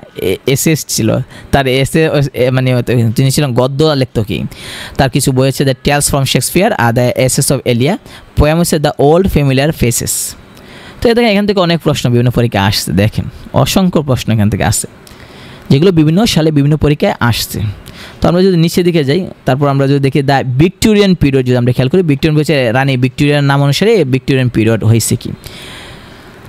এসেস ছিল, তার এসে মানে তিনি ছিলেন গদ্য লেখকি। তার কিছু বই আছে দ্য টেলস ফ্রম শেক্সপিয়ার আর the essays of Elia, poem হচ্ছে দ্য ওল্ড ফ্যামিলিয়ার ফেসেস। তো দেখেন এখান থেকে অনেক প্রশ্ন বিভিন্ন পরীক্ষায় আসছে, দেখেন অসংখ্য প্রশ্ন এখান থেকে আসছে, যেগুলো বিভিন্ন সালে বিভিন্ন পরীক্ষায় আসছে। তো আমরা যদি নিচের দিকে যাই, তারপর আমরা যদি দেখি দ্য ভিক্টোরিয়ান পিরিয়ড, যদি আমরা খেয়াল করি, ভিক্টোরিয়ান হচ্ছে রানী ভিক্টোরিয়ার নাম অনুসারে ভিক্টোরিয়ান পিরিয়ড হয়েছে কি।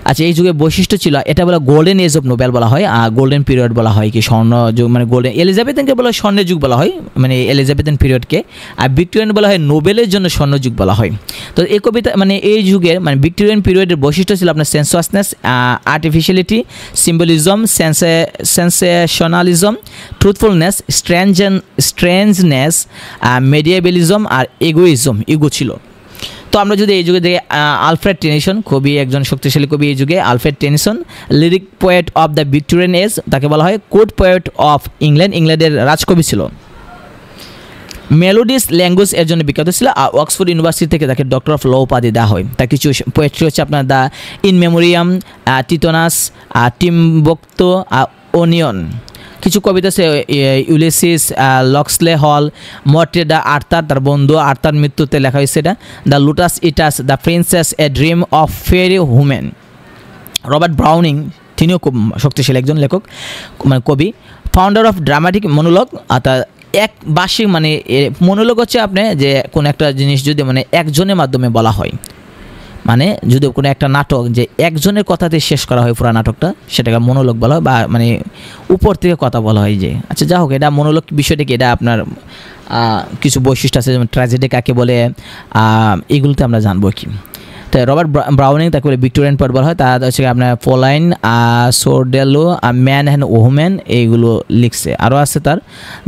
আচ্ছা, এই যুগের বৈশিষ্ট্য ছিল, এটা বলা গোল্ডেন এজ অফ নোবেল বলা হয়, আর গোল্ডেন পিরিয়ড বলা হয় কি স্বর্ণ যুগ, মানে গোল্ডেন এলিজাবেথনকে বলা হয় স্বর্ণের যুগ বলা হয়, মানে এলিজাবেথন পিরিয়ডকে, আর ভিক্টোরিয়ান বলা হয় নোবেলের জন্য স্বর্ণ যুগ বলা হয়। তো এই কবিতা মানে এই যুগের মানে ভিক্টোরিয়ান পিরিয়ডের বৈশিষ্ট্য ছিল আপনার sensuousness, artificiality, symbolism, sensationalism, truthfulness, strangeness, medievalism আর ইগো ছিল। তো আমরা যদি এই যুগে দেখি আলফ্রেড টেনিসন, খুবই একজন শক্তিশালী কবি এই যুগে, Alfred Tennyson, lyric poet of the Victorian age, তাকে বলা হয় কোর্ট পোয়েট অফ ইংল্যান্ড, ইংল্যান্ডের রাজকবি ছিল। মেলোডিস ল্যাঙ্গুয়েজ এর জন্য বিখ্যাত ছিল, আর অক্সফোর্ড ইউনিভার্সিটি থেকে তাকে ডক্টর অফ ল উপাধি দেওয়া হয়। তার কিছু পোয়েট্রি হচ্ছে আপনার দ্য ইন মেমোরিয়াম, টিটোনাস, টিম্বক্তো, ওনিয়ন। কিছু কবিতা আছে ইউলিসিস, লক্সলে হল, মর্টে দ্য আর্থার, তার বন্ধু আর্থার মৃত্যুতে লেখা হয়েছে এটা, the lotus eaters, the princess, a dream of fair women. Robert Browning, তিনিও খুব শক্তিশালী একজন লেখক মানে কবি, ফাউন্ডার অফ ড্রামাটিক মনোলগ, অর্থাৎ এক বার্ষিক মানে মনোলগ হচ্ছে আপনি যে কোনো একটা জিনিস যদি মানে একজনের মাধ্যমে বলা হয়, মানে যদি কোনো একটা নাটক যে একজনের কথাতে শেষ করা হয় পুরো নাটকটা, সেটাকে মনোলগ বলা হয়, বা মানে উপর থেকে কথা বলা হয় যে। আচ্ছা যা হোক, এটা মনোলগ বিষয়টা কি, এটা আপনার কিছু বৈশিষ্ট্য আছে, যেমন ট্র্যাজেডি কাকে বলে, এগুলোতে আমরা জানবো কি। তো রবার্ট ব্রাউনিং তাকে বলে ভিক্টোরিয়ান পোয়েট বলা হয়। তার হচ্ছে আপনার পোলাইন, সোরডেলো, ম্যান অ্যান্ড ওহুম্যান, এইগুলো লিখছে। আরও আছে তার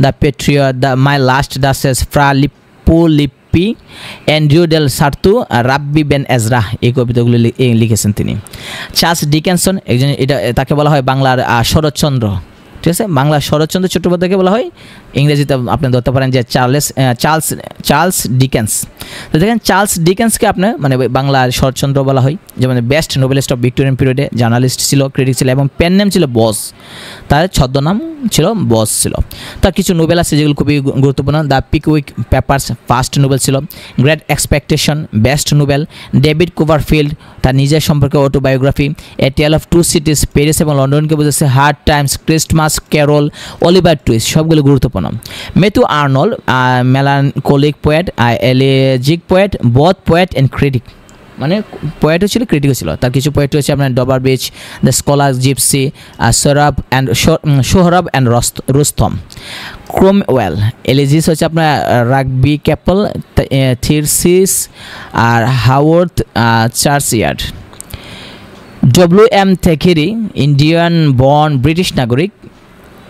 the patriot, the my last duchess, Fra Lippi, Andrew del Sarto, rabbi Ben Ezra, এই কবিতাগুলো লিখেছেন তিনি। চার্লস ডিকেনসন, একজন, এটা তাকে বলা হয় বাংলার শরৎচন্দ্র, ঠিক আছে, বাংলা শরৎচন্দ্র চট্টোপাধ্যায়কে বলা হয়, ইংরেজিতে আপনি ধরতে পারেন যে চার্লস ডিকেন্স। তো দেখেন চার্লস ডিকেন্সকে আপনার মানে বাংলার শরৎচন্দ্র বলা হয়, যেমন বেস্ট নোবেলিস্ট অফ ভিক্টোরিয়ান পিরিয়ডে, জার্নালিস্ট ছিল, ক্রিটিক ছিল, এবং পেন নেম ছিল বস, তার ছদ্মনাম ছিল বস ছিল। তার কিছু নোবেল আছে যেগুলো খুবই গুরুত্বপূর্ণ, the Pickwick papers first novel ছিল, great expectation best novel, David Copperfield তার নিজের সম্পর্কে autobiography, a tell of two cities, Paris এবং লন্ডনকে বোঝাচ্ছে, hard times, Christmas carol, Oliver Twist, সবগুলো গুরুত্বপূর্ণ। Matthew Arnold, melancholic poet, elegiac poet, both poet and critic, মানে পোয়েটও ছিল ক্রিটিকও ছিল। তার কিছু পোয়েট্রি হচ্ছে আপনার Dover beach, the scholar gipsy, Sohrab and Rustum. Cromwell, elegies হচ্ছে আপনার রাগবি ক্যাপল, থিরসিস আর Haworth churchyard. WM Thackeray, Indian born British নাগরিক,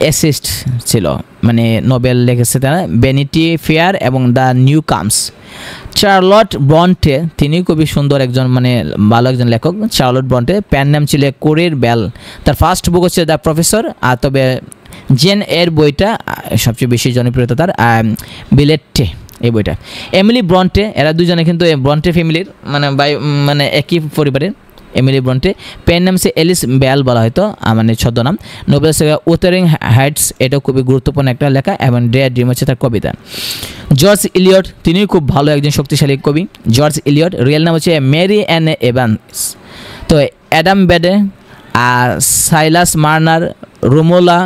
অ্যাসিস্ট ছিল, মানে নোবেল লিখেছে তারা, ভ্যানিটি ফেয়ার এবং the Newcomes. Charlotte Bronte, তিনি খুবই সুন্দর একজন মানে ভালো একজন লেখক, চার্লট ব্রন্টে, প্যান নাম ছিল কোরের বেল, তার ফার্স্ট বুক হচ্ছে দ্য প্রফেসর, আর তবে জেন এর বইটা সবচেয়ে বেশি জনপ্রিয়তা তার, বিলেটে এই বইটা। এমিলি ব্রন্টে, এরা দুজনে কিন্তু ব্রন্টে ফ্যামিলির মানে একই পরিবারের, এমিলি ব্রন্টে, পেন নাম সে এলিস বেল বলা হয়তো, মানে ছদ্মনাম। নোবেল উথারিং হাইটস, এটাও খুবই গুরুত্বপূর্ণ একটা লেখা, এবং ডে ড্রিম হচ্ছে তার কবিতা। জর্জ ইলিয়ট, তিনিও খুব ভালো একজন শক্তিশালী কবি, জর্জ ইলিয়ট, রিয়েল নাম হচ্ছে মেরি অ্যান এভান্স। তো অ্যাডাম বেডে, আর Silas Marner, Romola,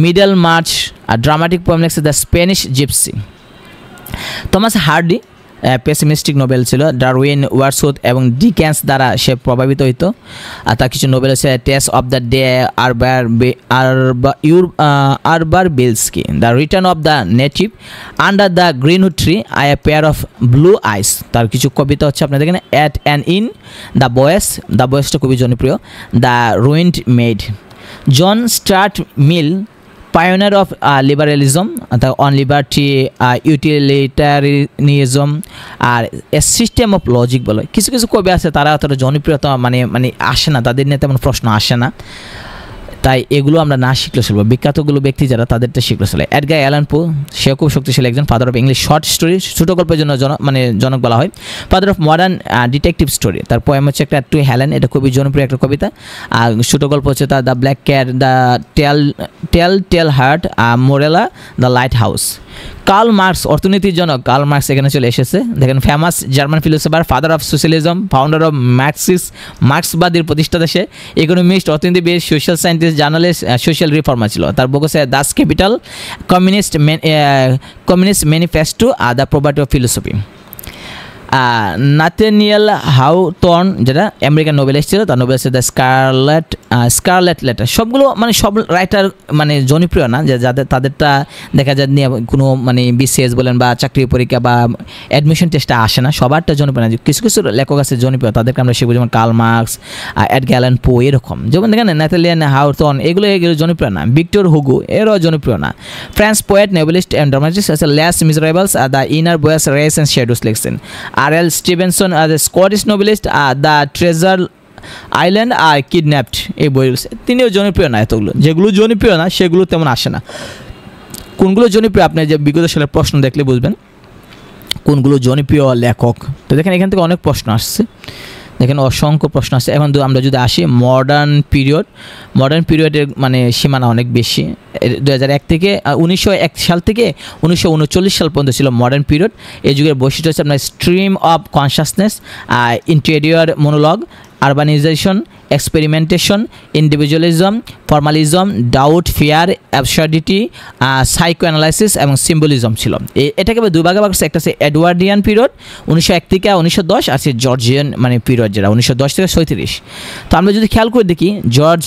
Middlemarch, আর ড্রামাটিক পোয়েম লিখছে the Spanish gypsy. Thomas Hardy, pessimistic novel ছিল, ডারউইন, ওয়ার্ডসওয়ার্থ এবং ডিকেন্স দ্বারা সে প্রভাবিত হইতো। আর তার কিছু নোবেল আছে টেস্ট অফ দ্য ডে, আরবার বিলস্কি, the return of the native, under the greenwood tree, I a pair of blue eyes. তার কিছু কবিতা হচ্ছে আপনার দেখেন অ্যাট অ্যান্ড ইন, দ্য বয়েসটা খুবই জনপ্রিয়, the ruined maid. John Stuart Mill, pioneer of liberalism, on liberty, utilitarianism আর এ সিস্টেম অফ লজিক বলে। কিছু কিছু কবি আছে তারা অতটা জনপ্রিয়তা মানে আসে না, তাদের নিয়ে তেমন প্রশ্ন আসে না। তাই এগুলো আমরা না শিখলে চলবো। বিখ্যাতগুলো ব্যক্তি যারা তাদেরটা শিখলে চলে। এডগার অ্যালান পো, সেও খুব শক্তিশালী একজন, father of English short story, ছোটো গল্পের জন্য জনক বলা হয়। Father of modern detective story, তার পোয়েম হচ্ছে একটা টু হেলেন, এটা খুবই জনপ্রিয় একটা কবিতা। আর ছোটো গল্প হচ্ছে তার the black cat, the tell heart, Morella, the lighthouse. Karl Marx, অর্থনীতির জনক কার্ল মার্কস এখানে চলে এসেছে। দেখেন famous German philosopher, father of socialism, founder of মার্ক্সবাদীর প্রতিষ্ঠাতা, সে ইকোনমিস্ট, অর্থনীতিবিদ, social scientist, journalist, social reformer ছিল। তার বুক হচ্ছে Das Kapital, communist manifesto, the property of philosophy. Nathaniel Hawthorne, যেটা আমেরিকান নোবেলিস্ট ছিল, তার নোবেল হচ্ছে দ্য স্কারলেট লেটার। সবগুলো সব রাইটার জনপ্রিয় না, যে যাদের তাদেরটা দেখা যায় নিয়ে কোনো বিসিএস বলেন বা চাকরি পরীক্ষা বা অ্যাডমিশন টেস্টে আসে না, সবারটা জনপ্রিয় না। কিছু কিছু লেখক আছে জনপ্রিয়, তাদেরকে আমরা শিখবো, যেমন কার্ল মার্কস, এডগার অ্যালান পো, এরকম। যেমন দেখেন নাথানিয়েল হাওথর্ন, এগুলো জনপ্রিয় না। ভিক্টর হুগো, এরও জনপ্রিয় না। French poet, novelist and dramatist আছে Les Miserables, the inner voices rays and shadows লিখছেন। R L. Stevenson, the Scottish novelist, the treasure island আর কিডন্যাপড, এই বই তিনিও জনপ্রিয় না। এতগুলো যেগুলো জনপ্রিয় না সেগুলো তেমন আসে না। কোনগুলো জনপ্রিয় আপনি যে বিগত সালের প্রশ্ন দেখলে বুঝবেন কোনগুলো জনপ্রিয় লেখক। তো দেখেন এখান থেকে অনেক প্রশ্ন আসছে, দেখেন অসংখ্য প্রশ্ন আসছে। এখন আমরা যদি আসি মডার্ন পিরিয়ডের সীমানা অনেক বেশি। 2001 থেকে 1901 সাল থেকে 1939 সাল পর্যন্ত ছিল মডার্ন পিরিয়ড। এই যুগের বৈশিষ্ট্য হচ্ছে আপনার stream of consciousness, interior monologue, urbanisation, experimentation, individualism, formalism, doubt, fear, অ্যাবসার্ডিটি, psycho analysis এবং সিম্বলিজম ছিল। এটাকে দুই ভাগে ভাগ করছে। একটা হচ্ছে এডওয়ার্ডিয়ান পিরিয়ড 1901 থেকে 1910, আর হচ্ছে জর্জিয়ান পিরিয়ড, যেটা 1910 থেকে 1937। তো আমরা যদি খেয়াল করে দেখি, জর্জ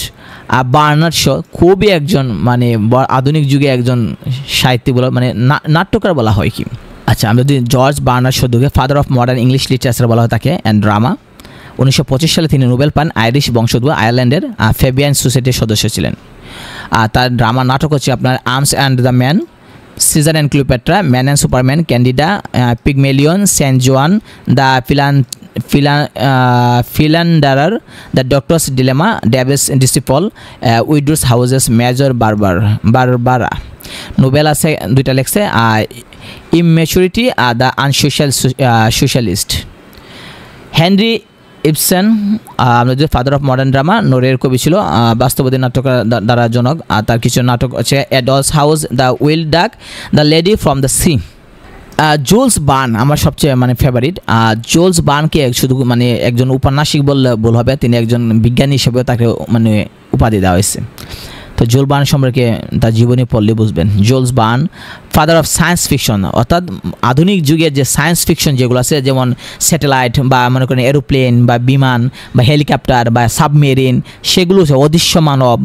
বার্নার্ড শ খুবই একজন আধুনিক যুগে একজন সাহিত্যিক বলা নাট্যকার বলা হয় কি। আচ্ছা, আমরা যদি জর্জ বার্নার্ড শকে father of modern English literature বলা হয় তাকে, অ্যান্ড ড্রামা। 1925 সালে তিনি নোবেল পান। আইরিশ বংশোদ্ভূত, আয়ারল্যান্ডের ফেবিয়ান সোসাইটির সদস্য ছিলেন। তার ড্রামা নাটক হচ্ছে আপনার arms and the man, Caesar and Cleopatra, man and superman, Candida, Pygmalion, saint Joan, the philanderer, the doctor's dilemma, devil's disciple, widowers houses, major Barbara. Novel আছে দুইটা লেখছে, immaturity, the unsocial socialist. Henry Ibsen, আমরা যদি father of modern drama, নোরের কবি ছিল, বাস্তববাদী নাটকের দ্বারা জনক। তার কিছু নাটক হচ্ছে এডলস হাউস, দ্য উইল ডাক, the lady from the sea. Joules burn আমার সবচেয়ে ফেভারিট। জুলস বার্নকে শুধু একজন উপন্যাসিক বললে ভুল হবে, তিনি একজন বিজ্ঞানী হিসেবেও তাকে উপাধি দেওয়া হয়েছে। তো জুলস বার্ন সম্পর্কে তার জীবনী পড়লে বুঝবেন। Joules burn father of science fiction, অর্থাৎ আধুনিক যুগের যে সায়েন্স ফিকশন যেগুলো আছে, যেমন স্যাটেলাইট বা মনে করেন এরোপ্লেন বা বিমান বা হেলিকপ্টার বা সাবমেরিন, সেগুলো অদৃশ্য মানব,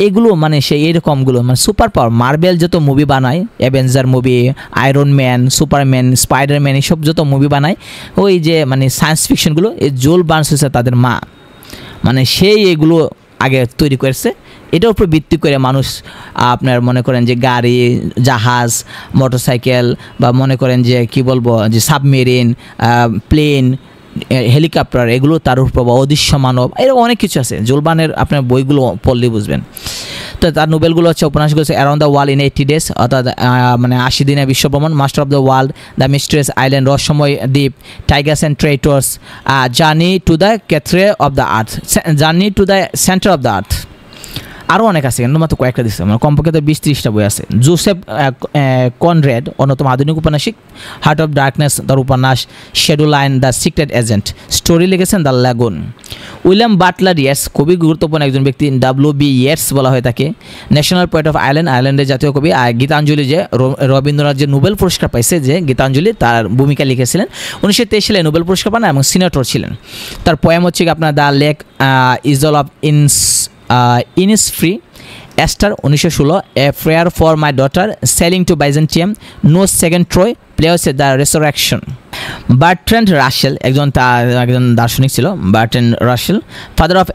এগুলো সেই এরকমগুলো সুপার পাওয়ার। মার্বেল যত মুভি বানায়, Avenger movie, iron man, Superman, Spiderman, এইসব যত মুভি বানায়, ওই যে সায়েন্স ফিকশনগুলো, এই জুলস বার্ন হচ্ছে তাদের মা। সেই এগুলো আগে তৈরি করেছে। এটার উপর ভিত্তি করে মানুষ আপনার মনে করেন যে গাড়ি, জাহাজ, মোটরসাইকেল বা মনে করেন যে কি বলবো যে সাবমেরিন, প্লেন, হেলিকপ্টার, এগুলো তার উপর অদৃশ্য মানব, এরকম অনেক কিছু আছে। জুলস বার্নের আপনার বইগুলো পড়লে বুঝবেন। তো তার নোবেলগুলো হচ্ছে উপন্যাসগুলো হচ্ছে around the world in 80 days, অর্থাৎ 80 দিনে বিশ্ব ভ্রমণ, master of the world, the mysterious island, রহস্যময় দ্বীপ, tigers and traitors, journey to the centre of the earth, journey to the centre of the earth. আরও অনেক আছে, কিন্তু মাত্র কয়েকটা দিচ্ছে, কমপক্ষে তো 20-30টা বই আছে। জোসেফ কনরেড, অন্যতম আধুনিক উপন্যাসিক, হার্ট অফ ডার্কনেস তার উপন্যাস, shadow line, the secret agent, story লিখেছেন দ্য ল্যাগুন। উইলিয়াম বাটলার ইয়েটস, খুবই গুরুত্বপূর্ণ একজন ব্যক্তি, W.B. ইয়েটস বলা হয় তাকে, ন্যাশনাল পোয়েট অফ আয়ারল্যান্ড, আয়ারল্যান্ডের জাতীয় কবি। আর গীতাঞ্জলি, যে রবীন্দ্রনাথ যে নোবেল পুরস্কার পাইছে, যে গীতাঞ্জলি, তার ভূমিকা লিখেছিলেন। 1923 সালে নোবেল পুরস্কার পান এবং সিনেটর ছিলেন। তার পোয়েম হচ্ছে আপনার the lake isle of Innisfree, Easter 1916, a prayer for my daughter, sailing to Byzantium, no second Troy, play হচ্ছে দ্য রেসারেকশন। বার্ট্রান্ড রাসেল একজন দার্শনিক ছিল। Bertrand Russell father of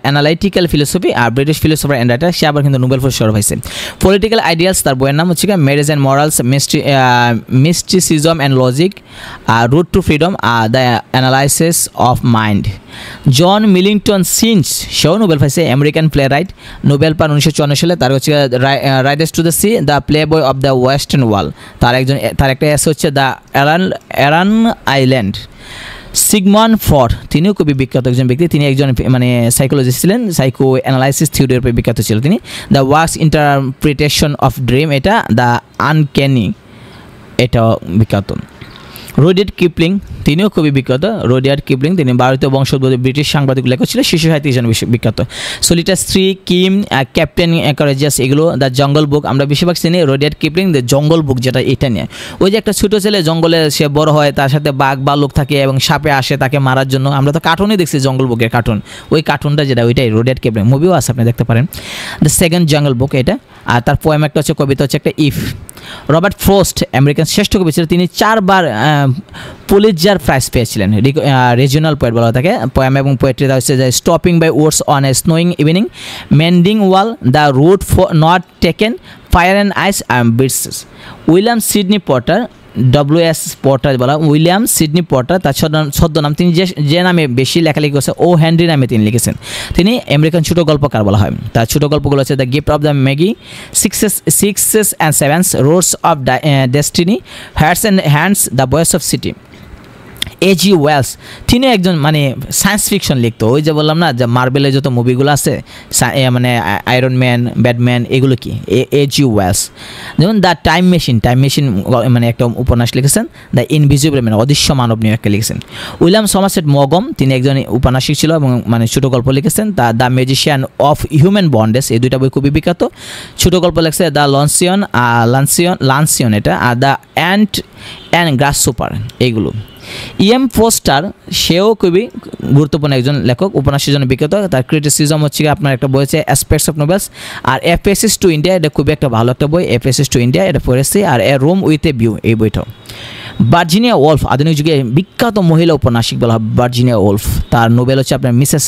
analytical philosophy আর ব্রিটিশ ফিলোসফার অ্যান্ড রাইটার, সে আবার কিন্তু Nobel পুরস্কার পাইছে। পলিটিক্যাল আইডিয়ালস তার বইয়ের নাম হচ্ছে marriage and morals, mysticism and logic, roads to freedom, the analysis of mind. John Millington Synge সেও নোবেল পাইছে, আমেরিকান প্লে রাইট, নোবেল পান 1954 সালে। তার হচ্ছে riders to the sea, the playboy of the western world, তার একটা essay হচ্ছে the Aran island. Sigmund Freud তিনিও খুবই বিখ্যাত একজন ব্যক্তি, তিনি একজন মানে সাইকোলজিস্ট ছিলেন, সাইকো অ্যানালাইসিস থিওরির উপর বিখ্যাত ছিল তিনি। The works interpretation of dream, এটা দ্য আনক্যানি, এটাও বিখ্যাত। রুডিয়ার্ড কিপলিং তিনিও খুবই বিখ্যাত, রুডিয়ার্ড কিপলিং তিনি ভারতীয় বংশোদ্ভূত ব্রিটিশ সাংবাদিক লেখক ছিলেন, শিশু সাহিত্যিক হিসেবে বিখ্যাত। সলিটার স্ত্রী, কিম, ক্যাপ্টেন কারেজিয়াস, এগুলো দ্য জঙ্গল বুক, আমরা বেশিরভাগ চিনি রুডিয়ার্ড কিপলিং দ্য জঙ্গল বুক, যেটা এটা নিয়ে ওই যে একটা ছোটো ছেলে জঙ্গলে সে বড় হয়, তার সাথে বাঘ ভাল্লুক থাকে এবং সাপে আসে তাকে মারার জন্য, আমরা তো কার্টুনই দেখছি জঙ্গল বুকের কার্টুন, ওই কার্টুনটা যেটা ওইটাই রুডিয়ার্ড কিপলিং, মুভিও আছে আপনি দেখতে পারেন। দ্য সেকেন্ড জঙ্গল বুক এটা, আর তার পোয়েম একটা হচ্ছে, কবিতা হচ্ছে একটা ইফ। রবার্ট ফ্রস্ট আমেরিকান শ্রেষ্ঠ কবি ছিলেন, তিনি 4 বার পুলিৎজার প্রাইজ পেয়েছিলেন, রিজিওনাল পোয়েট বলা থাকে। পোয়েম এবং পোয়েট্রি হচ্ছে যে stopping by woods on a snowing evening, mending wall, the road for not taken, fire and ice and bridges. William Sidney Porter, WS Porter বলা, উইলিয়াম সিডনি পটার তার ছদ্মনাম, তিনি যে নামে বেশি লেখালেখি করছে ও হেনরি নামে তিনি লিখেছেন। তিনি আমেরিকান ছোটো গল্পকার বলা হয়। তার ছোটো গল্পগুলো হচ্ছে the gift of the Magi, sixes and sevens, roads of destiny, hearts and hands, the voice of city. A.G. Wells তিনি একজন মানে সায়েন্স ফিকশন লিখতো, ওই যে বললাম না যে মার্বেলের যত মুভিগুলো আছে মানে আয়রন ম্যান, ব্যাটম্যান, এগুলো কি A.G. ওয়েলস। যেমন দ্য টাইম মেশিন মানে একটা উপন্যাস লিখেছেন, দ্য ইনভিজিবল ম্যান অদৃশ্য মানব নিয়ে একটা লিখেছেন। উইলিয়াম সমারসেট মগম তিনি একজন উপন্যাসিক ছিল এবং মানে ছোটো গল্প লিখেছেন, the magician of human bondage, এই দুইটা বই খুবই বিখ্যাত। ছোটো গল্প লিখছে দ্য লানসিয়ন এটা, are the ant and grass super, এইগুলো। E.M. ফোস্টার সেও খুবই গুরুত্বপূর্ণ একজন লেখক, উপন্যাসের জন্য বিখ্যাত। তার ক্রিটিসিজম হচ্ছে আপনার একটা বই আছে অ্যাসপেক্টস অফ নোবেলস, আর FSS টু ইন্ডিয়া, এটা খুবই একটা ভালো একটা বই, FSS টু ইন্ডিয়া এটা পড়েছি, আর এ রুম উইথ এ ভিউ এই বইটাও। ভার্জিনিয়া ওলফ আধুনিক যুগে বিখ্যাত মহিলা উপন্যাসিক বলা হয় ভার্জিনিয়া ওলফ, তার নোবেল হচ্ছে আপনার Mrs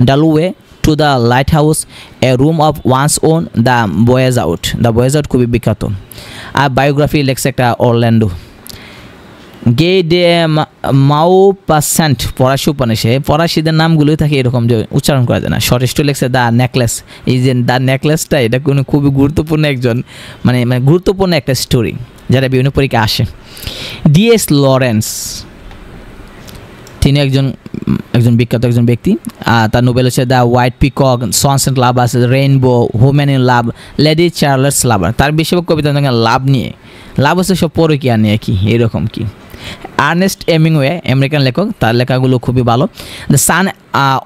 Dalloway, to the lighthouse, a room of one's own, the voyage out, খুবই বিখ্যাত। আর বায়োগ্রাফি লেখছে একটা অরল্যান্ডো। গে ডে মাউপাসেন্ট ফরাসি উপন্যাসে, ফরাসিদের নামগুলোই থাকে এরকম যে উচ্চারণ করা যায় না। শর্টেস্ট লেখছে দ্য নেকলেস, এই যে দ্য নেকলেসটা এটা কোনো খুবই গুরুত্বপূর্ণ একজন মানে গুরুত্বপূর্ণ একটা স্টোরি যারা বিভিন্ন পরীক্ষায় আসে। D.S. লরেন্স তিনি একজন বিখ্যাত একজন ব্যক্তি, তার নোবেল হচ্ছে the white peacock, sons and lovers, rainbow, women in love, lady Chatterley's lover. তার বেশিরভাগ কবিতা লাভ নিয়ে, লাভ হচ্ছে সব পরকীয়া নিয়ে কি এরকম কি। আর্নেস্ট হেমিংওয়ে আমেরিকান লেখক, তার লেখাগুলো খুবই ভালো। The sun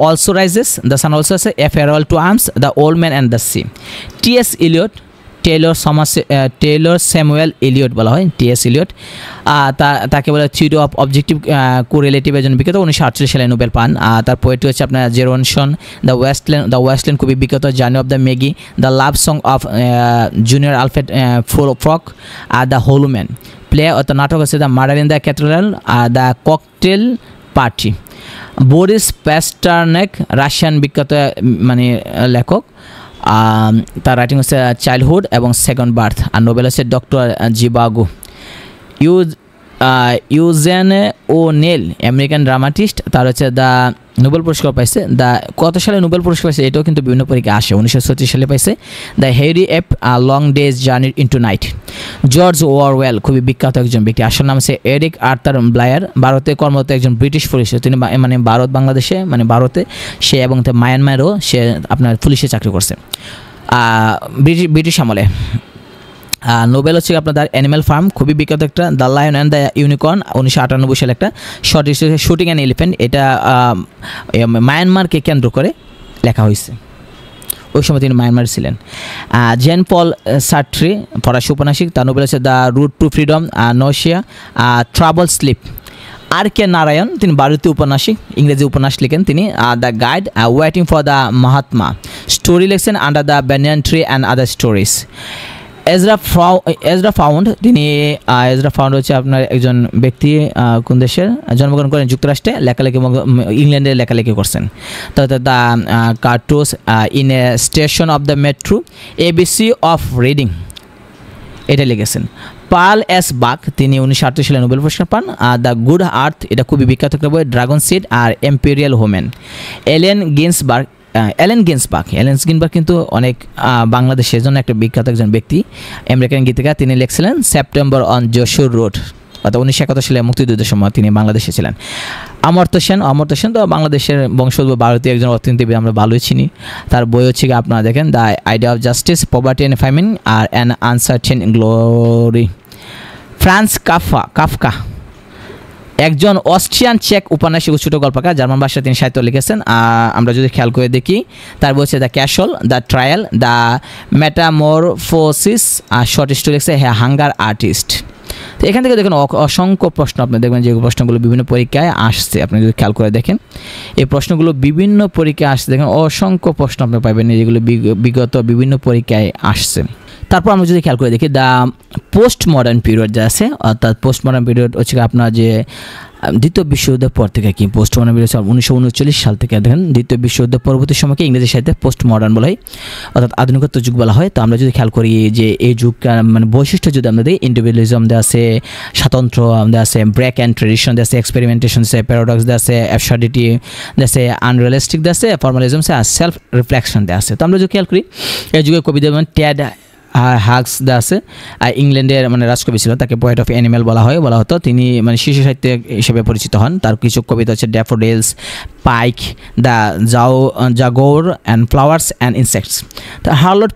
also rises, the sun also আছে, a farewell to arms, the old man and the sea. T.S. Eliot, Taylor Samuel Eliot বলা হয়, T.S. এলিয়ট, তাকে বলে থিওরি অফ অবজেক্টিভ কোরিলেটিভ এর জন্য বিখ্যাত, 1948 সালে নোবেল পান। তার পোয়েট্রি হচ্ছে আপনার জেরনসন, দ্য ওয়েস্টল্যান্ড খুবই বিখ্যাত, journey of the Magi, the love song of junior Alfred Prufrock, আর দ্য হোলম্যান। প্লে অর্থাৎ নাটক হচ্ছে the murder in the cathedral, আর the cocktail party. Boris Pasternak Russian বিখ্যাত মানে লেখক, তার রাইটিং হচ্ছে চাইল্ডহুড এবং সেকেন্ড বার্থ, আর নোবেল হচ্ছে doctor Zhivago. Eugene O'Neill American dramatist, তার হচ্ছে দ্য নোবেল পুরস্কার পাইছে, কত সালে নোবেল পুরস্কার পাইছে এটাও কিন্তু বিভিন্ন পরীক্ষায় আসে, 1936 সালে পাইছে। The hairy ape long day's journey into night. George Orwell খুবই বিখ্যাত একজন ব্যক্তি, আসল নাম হচ্ছে এরিক আর্থার ব্লায়ার, ভারতে কর্মরত একজন ব্রিটিশ পুলিশ, তিনি মানে বাংলাদেশে মানে ভারতে সে এবং মায়ানমারেও সে আপনার পুলিশে চাকরি করছে ব্রিটিশ আমলে। নোবেল হচ্ছে আপনার দ্য অ্যানিম্যাল ফার্ম, খুবই বিখ্যাত একটা। The lion and the unicorn 1998 সালে একটা short history, shooting an elephant, এটা মায়ানমারকে কেন্দ্র করে লেখা হয়েছে, ওই সময় তিনি মায়ানমার ছিলেন। জেন পল সার্ট্রি ফরাসি উপন্যাসিক, তার নোবেল হচ্ছে the road to freedom, nausea, trouble slip. R.K. Narayan তিনি ভারতীয় উপন্যাসিক, ইংরেজি উপন্যাস লিখেন তিনি। The guide, waiting for the Mahatma, story লিখছেন under the banyan tree and other stories. Ezra Pound তিনি হচ্ছে আপনার একজন ব্যক্তি, কোন দেশের, জন্মগ্রহণ করেন যুক্তরাষ্ট্রে, লেখালেখি ইংল্যান্ডে লেখালেখি করছেন। তারপর the Cantos in a station of the metro, ABC of reading এটা লিখেছেন। পার্ল এস বাক তিনি 1938 সালে নোবেল পুরস্কার পান। দ্য গুড আর্থ এটা খুবই বিখ্যাত একটা বই। ড্রাগন সিড আর এম্পেরিয়াল হোমেন। এলেন গিন্সবার্গ কিন্তু অনেক বাংলাদেশের জন্য একটা বিখ্যাত একজন ব্যক্তি, আমেরিকান গীতিকার। তিনি লিখছিলেন সেপ্টেম্বর অন যশোর রোড, অর্থাৎ 1971 সালে মুক্তিযুদ্ধের সময় তিনি বাংলাদেশে ছিলেন। অমর্ত্য সেন তো বাংলাদেশের বংশোদ্ভূত ভারতীয় একজন অর্থনীতিবিদ, আমরা ভালোই চিনি। তার বই হচ্ছে আপনারা দেখেন the idea of justice, poverty and famine আর an uncertain glory. Franz Kafka একজন অস্ট্রিয়ান চেক উপন্যাসিক ও ছোট গল্পকার, জার্মান ভাষায় তিনি সাহিত্য লিখেছেন। আমরা যদি খেয়াল করে দেখি তার বই হচ্ছে the castle, the trial, the metamorphosis আর শর্ট স্টোরি লিখছে হাঙ্গার আর্টিস্ট। তো এখান থেকে দেখুন অসংখ্য প্রশ্ন আপনি দেখবেন, যে প্রশ্নগুলো বিভিন্ন পরীক্ষায় আসছে। আপনি যদি খেয়াল করে দেখেন এই প্রশ্নগুলো বিভিন্ন পরীক্ষায় আসছে, দেখেন অসংখ্য প্রশ্ন আপনি পাবেন যেগুলো বিগত বিভিন্ন পরীক্ষায় আসছে। তারপর আমরা যদি খেয়াল করে দেখি দ্য পোস্ট মডার্ন পিরিয়ড যা আছে, অর্থাৎ পোস্ট মডার্ন পিরিয়ড হচ্ছে আপনার যে দ্বিতীয় বিশ্বযুদ্ধের পর থেকে কি পোস্ট মডার্ন পিরিয়ড 1939 সাল থেকে দেখেন দ্বিতীয় বিশ্বযুদ্ধের পরবর্তী সময়কে ইংরেজি সাহিত্যে পোস্ট মডার্ন বলা হয়, অর্থাৎ আধুনিকত্ব যুগ বলা হয়। তো আমরা যদি খেয়াল করি যে এই যুগকার মানে বৈশিষ্ট্য যদি আমরা দিই, ইন্ডিভিজুয়ালিজম দেওয়া আছে, স্বাতন্ত্র্য দেওয়া আছে, ব্রেক অ্যান্ড ট্রেডিশন দেওয়া আছে, এক্সপেরিমেন্টেশন আছে, প্যারাডক্স দেওয়া আছে, অ্যাবসার্ডিটি দেওয়া আছে, আনরিয়ালিস্টিক দেওয়া আছে, ফর্মালিজম আছে, আর সেলফ রিফ্লেকশন দেওয়া আছে। তো আমরা যদি খেয়াল করি এই যুগের কবিদের টেড হাগস দেওয়া আছে, ইংল্যান্ডের মানে রাজকবি ছিল, তাকে পোয়েট অফ অ্যানিমেল বলা হতো। তিনি মানে শিশু সাহিত্য হিসেবে পরিচিত হন। তার কিছু কবিতা হচ্ছে daffodils, pike, the jaguar and flowers and insects. তো হার্লোট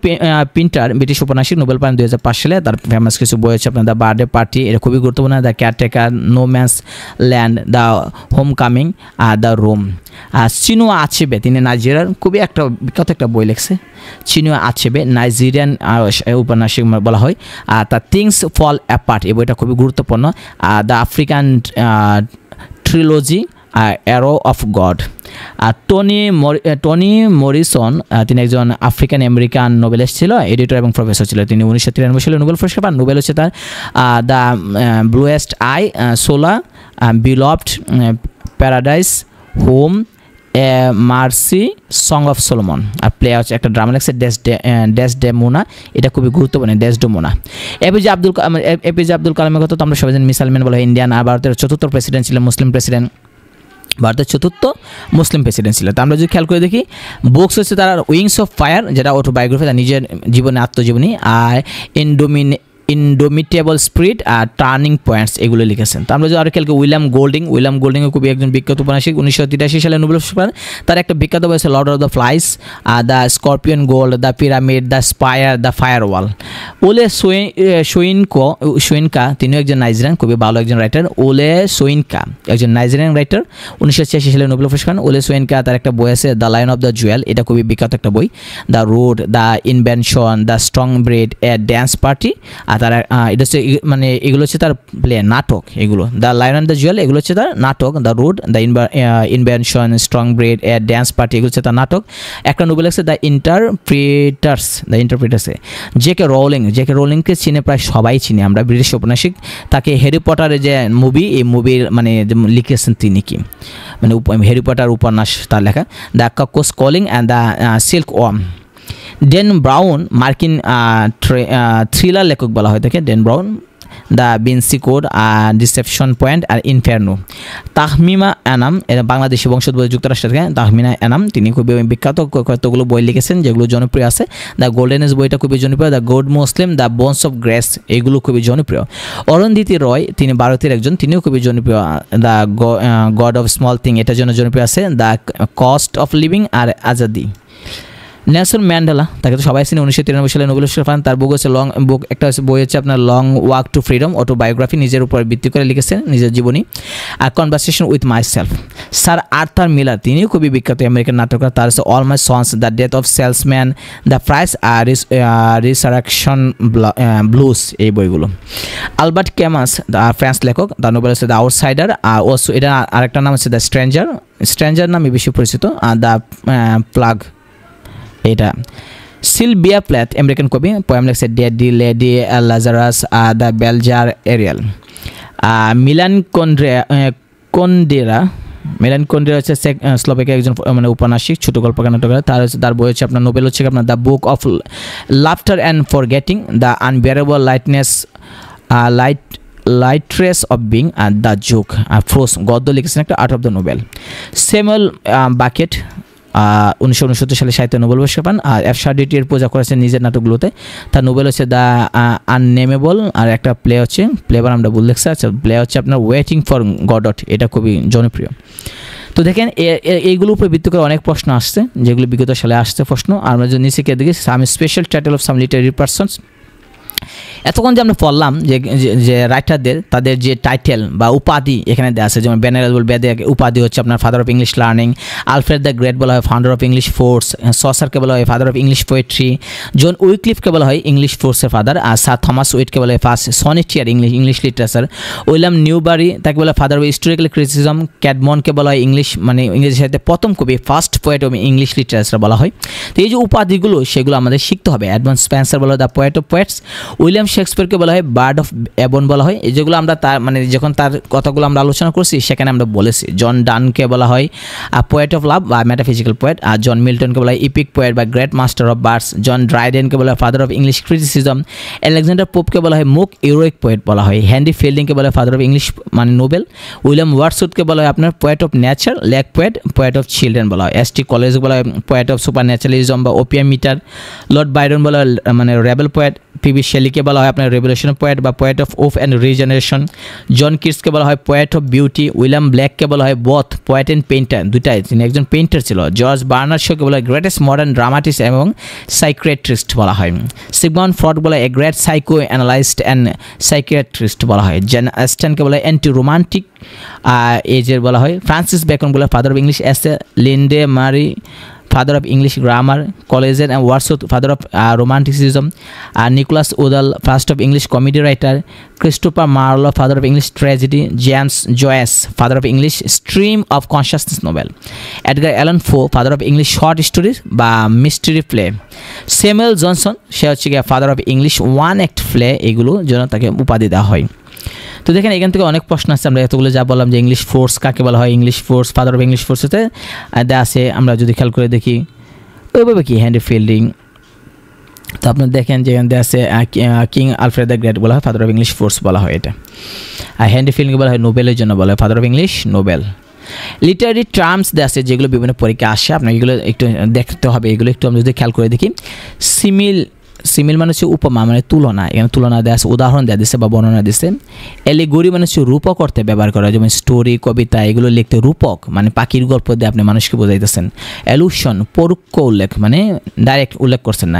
পিন্টার ব্রিটিশ উপন্যাসিক, নোবেল পান 2005 সালে। তার ফেমাস কিছু বই হচ্ছে আপনার দ্য বার্থডে পার্টি, এটা খুবই গুরুত্বপূর্ণ, the caretaker, no man's land, the homecoming আর দ্য রোম। চিনুয়া আচেবে তিনি নাইজেরিয়ার খুবই একটা বিখ্যাত একটা বই লিখছে। চিনুয়া আচেবে নাইজেরিয়ান উপন্যাসিক বলা হয়। আর দ্য থিংস ফল অ্যাপার্ট এই বইটা খুবই গুরুত্বপূর্ণ। The African trilogy, arrow of God. আর টনি মরিসন তিনি একজন আফ্রিকান আমেরিকান নোবেলিস্ট ছিল, এডিটর এবং প্রফেসর ছিল। তিনি 1993 সালে নোবেল পুরস্কার পান। নোবেল হচ্ছে তার the bluest eye, Sula, beloved, paradise, home, mercy, song of Solomon. আর প্লে হচ্ছে একটা ড্রামা লেখছে ডেসডেমোনা, এটা খুবই গুরুত্বপূর্ণ, ডেসডেমোনা। এপিজে আব্দুল কালামের কথা তো আমরা সবাই জানি, মিসাইলম্যান বলা হয়, ইন্ডিয়ান। আর ভারতের চতুর্থ প্রেসিডেন্ট ছিলেন, মুসলিম প্রেসিডেন্ট, ভারতের চতুর্থ মুসলিম প্রেসিডেন্ট ছিল। তো আমরা যদি খেয়াল করে দেখি বুকস হচ্ছে তার উইংস অফ ফায়ার, যেটা অটোবায়োগ্রাফি, তার নিজের জীবনে আত্মজীবনী, আর ইনডোমিটেবল স্পিরিট আর টার্নিং পয়েন্টস এগুলো লিখেছেন। তো আমরা যদি আরও খেয়াল করি উইলিয়াম গোল্ডিংও খুবই একজন বিখ্যাত উপন্যাসিক, 1983 সালে নোবেল পুরস্কার পান। তার একটা বিখ্যাত বই আছে Lord of the flies, the scorpion gold, the pyramid, the spire, the firewall. ওলে সোইনকা তিনিও একজন নাইজেরিয়ান খুবই ভালো একজন রাইটার। ওলে সোইনকা একজন নাইজেরিয়ান রাইটার, 1986 সালে নোবেল পুরস্কার পান। ওলে সোইনকা তার একটা বই আছে the lion of the jewel, এটা খুবই বিখ্যাত একটা বই। The road, the invention, the strong breed, a dance party. আর তার এটা হচ্ছে মানে এগুলো হচ্ছে তার প্লে নাটক, এগুলো the lion and the Jewel এগুলো হচ্ছে তার নাটক। The road, the invention, strong breed, a dance party এগুলো হচ্ছে তার নাটক। একটা নোবেল আছে দ্য ইন্টারপ্রিটার্স। জেকে রোলিংকে চিনে প্রায় সবাই চিনি আমরা, ব্রিটিশ উপন্যাসিক। তাকে হ্যারি পটারের যে মুভি, এই মুভির মানে লিখেছেন তিনি কি মানে হ্যারি পটার উপন্যাস তার লেখা। The cuckoo's calling and the silkworm. Dan Brown মার্কিন থ্রিলার লেখক বলা হয় তাকে, Dan Brown. The Vinci code, deception point আর ইনফার্নো। তাহমিমা এনাম এরা বাংলাদেশি বংশোদ্ভূত, যুক্তরাষ্ট্র থেকে। তাহমিনা এনাম তিনি খুবই বিখ্যাত, কতগুলো বই লিখেছেন যেগুলো জনপ্রিয় আছে। দ্য গোল্ডেন এজ বইটা খুবই জনপ্রিয়। The good Muslim, the bones of grace এগুলো খুবই জনপ্রিয়। অরুন্ধতী রয় তিনি ভারতের একজন, তিনিও খুবই জনপ্রিয়। The god of small thing এটার জন্য জনপ্রিয় আছে। The cost of living R Azadi. Nelson Mandela তাকে তো সবাই চিনি, 1993 সালে নোবেল পুরস্কার পান। তার বুক হচ্ছে একটা বই হচ্ছে আপনার long walk to freedom, autobiography, নিজের উপর ভিত্তি করে লিখেছেন, নিজের জীবনী। আর conversation with myself. Sir Arthur Miller তিনিও খুবই বিখ্যাত আমেরিকান নাটককার। তার হচ্ছে all my sons, the death of salesman, the price আর রিসারেকশন ব্লুজ এই বইগুলো। আলবার্ট ক্যামাস দ্য ফ্রান্স লেখক, তার নোবেল হচ্ছে দ্য আউটসাইডার। আর ওসো এটা আরেকটা নাম হচ্ছে দ্য স্ট্রেঞ্জার নামে বেশি পরিচিত। আর দ্য প্লাগ এটা। সিলভিয়া প্ল্যাথ আমেরিকান কবি, পোয়েম লেখছে daddy lady, Lazarus, the bell jar Ariel. Milan Kundera হচ্ছে স্লোভাকিয়ার একজন মানে উপন্যাসিক, ছোট গল্পকার, নাটককার। তার বই হচ্ছে আপনার নোবেল হচ্ছে আপনার the book of laughter and forgetting, the unbearable lightness lightness of being আর দ্য জোক ফ্রোস গদ্য লিখেছেন একটা art of the novel. Samuel Beckett 1969 সালে সাহিত্য নোবেল পুরস্কার পান। আর অ্যাবসার্ডিটির পূজা করেছেন নিজের নাটকগুলোতে। তার নোবেল হচ্ছে দ্য আননেমেবল, আর একটা প্লে হচ্ছে প্লেবার আমরা ভুল লিখছি, আচ্ছা প্লে হচ্ছে আপনার ওয়েটিং ফর গডট, এটা খুবই জনপ্রিয়। তো দেখেন এইগুলোর উপরে ভিত্তি করে অনেক প্রশ্ন আসছে, যেগুলো বিগত সালে আসছে প্রশ্ন। আর আমরা যদি নিচে দেখি some special title of some literary persons, এতক্ষণ যে আমরা পড়লাম যে রাইটারদের তাদের যে টাইটেল বা উপাধি এখানে দেওয়া আছে, যেমন বেনারেল বেদে উপাধি হচ্ছে আপনার father of English learning, Alfred the great বলা হয় ফাউন্ডার অফ ইংলিশ ফোর্স, সসারকে বলা হয় ফাদার অফ ইংলিশ পোয়েট্রি, জন উইকলিফকে বলা হয় ইংলিশ ফোর্সের ফাদার, আর স্যার থমাস উইটকে বলা হয় ফার্স্ট সনিটিয়ার ইংলিশ লিটারেচার, উইলিয়াম নিউবারি তাকে বলা হয় ফাদার অফ হিস্টোরিক্যাল ক্রিটিসিজম, ক্যাডমনকে বলা হয় ইংলিশ মানে ইংরেজি সাহিত্যে প্রথম কবি, first poet of English literature বলা হয়। তো এই যে উপাধিগুলো সেগুলো আমাদের শিখতে হবে। অ্যাডভান্স স্পেন্সার বলা হয় the poet of poets, William শেক্সপিয়ারকে বলা হয় বার্ড অফ অ্যাবন বলা হয়। এই যেগুলো আমরা তার মানে যখন তার কথাগুলো আমরা আলোচনা করছি সেখানে আমরা বলেছি। জন ডানকে বলা হয় পোয়েট অফ লাভ বা মেটাফিজিক্যাল পোয়েট, আর জন মিল্টনকে বলা হয় ইপিক পোয়েট বা great master of bards, John ড্রাইডেনকে বলা হয় father of English criticism, Alexander পোপকে বলা হয় মুক ইরোইক পোয়েট বলা হয়, হেনরি ফিল্ডিংকে বলা হয় ফাদার অফ ইংলিশ মানে নোবেল, উইলিয়াম ওয়ার্ডসওয়ার্থকে বলা হয় আপনার poet of nature, lake poet, poet of children বলা হয়, এসটি কলেজকে বলা হয় পোয়েট অফ সুপার ন্যাচারালিজম বা ওপিয়াম মিটার, লর্ড বাইরন বলা হয় মানে রেবেল পোয়েট, পিবি শেলিকে বলা হয় আপনার রেভলিউশন পোয়েট বা poet of hope and regeneration, John কিটসকে বলা হয় পোয়েট অফ বিউটি, উইলিয়াম ব্ল্যাককে বলা হয় বোথ পোয়েট অ্যান্ড পেইন্টার, দুটাই তিনি একজন পেইন্টার ছিল, জর্জ বার্নার্ড শোকে বলা হয় গ্রেটেস্ট মডার্ন ড্রামাটিস্ট এবং সাইকিয়াট্রিস্ট বলা হয়, সিগমন্ড ফ্রয়েড বলা হয় a great psycho analyst and psychiatrist বলা হয়, জেন অস্টেনকে বলা হয় অ্যান্টি রোমান্টিক এজের বলা হয়, ফ্রান্সিস বেকন বলা হয় father of English essay, Lindley Murray father of English grammar, কলেজের and Wordsworth father of romanticism, আর Nicholas Udall first of English comedy writer, Christopher Marlowe father of English tragedy, James Joyce father of English stream of consciousness novel, Edgar Allan Poe father of English short stories বা mystery play, Samuel Johnson সে হচ্ছে গিয়ে father of English one act play, এগুলো জন্য তাকে উপাধি দেওয়া হয়। তো দেখেন এখান থেকে অনেক প্রশ্ন আসছে, আমরা এতগুলো যা বললাম যে ইংলিশ ফোর্স কাকে বলা হয়, English force father of English force হতে দেওয়া আছে, আমরা যদি খেয়াল করে দেখি ওইভাবে কি হেনরি ফিল্ডিং, তো আপনার দেখেন যেখানে দেওয়া আছে কিং আলফ্রেড দ্য গ্রেট বলা হয় ফাদার অফ ইংলিশ ফোর্স বলা হয় এটা, আর হেনরি ফিল্ডিং বলা হয় নোবেলের জন্য বলা হয় father of English Nobel. Literary terms দেওয়া আছে যেগুলো বিভিন্ন পরীক্ষা আসে, আপনার এগুলো একটু দেখতে হবে, এগুলো একটু আমরা যদি খেয়াল করে দেখি। সিমিল মানে হচ্ছে উপমা মানে তুলনা, এখানে তুলনা দেওয়া আছে, উদাহরণ দেওয়া দিচ্ছে বা বর্ণনা দিচ্ছে। এলিগরি মানে হচ্ছে রূপক করতে ব্যবহার করা, যেমন স্টোরি কবিতা এগুলো লিখতে রূপক মানে পাখির গল্প দিয়ে আপনি মানুষকে বোঝাইতেছেন। অ্যালুশন পরোক্ষ উল্লেখ মানে ডাইরেক্ট উল্লেখ করছেন না।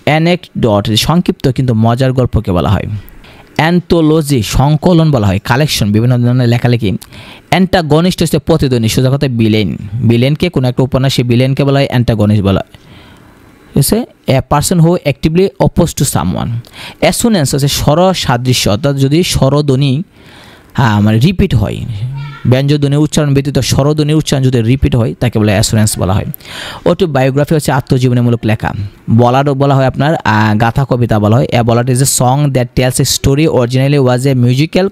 অ্যানেকডট সংক্ষিপ্ত কিন্তু মজার গল্পকে বলা হয়। অ্যান্থোলজি সংকলন বলা হয়, কালেকশন বিভিন্ন ধরনের লেখালেখি। অ্যান্টাগনিস্ট হচ্ছে প্রতিদ্বন্দ্বী, সোজা কথা বিলেনকে কোনো একটা উপন্যাসে বিলেনকে বলা হয় অ্যান্টাগনিস্ট বলা হয়। A person who actively oppose to someone. অ্যাসোনেন্স হচ্ছে স্বর সাদৃশ্য, অর্থাৎ যদি স্বরধ্বনি মানে রিপিট হয়, ব্যঞ্জধ্বনির উচ্চারণ ব্যতীত স্বরধ্বনির উচ্চারণ যদি রিপিট হয় তাকে বলে অ্যাসোনেন্স বলা হয়। অটোবায়োগ্রাফি হচ্ছে আত্মজীবনীমূলক লেখা। বলার বলা হয় আপনার গাথা কবিতা বলা হয়। A ballad is a song that tells a story, originally was a musical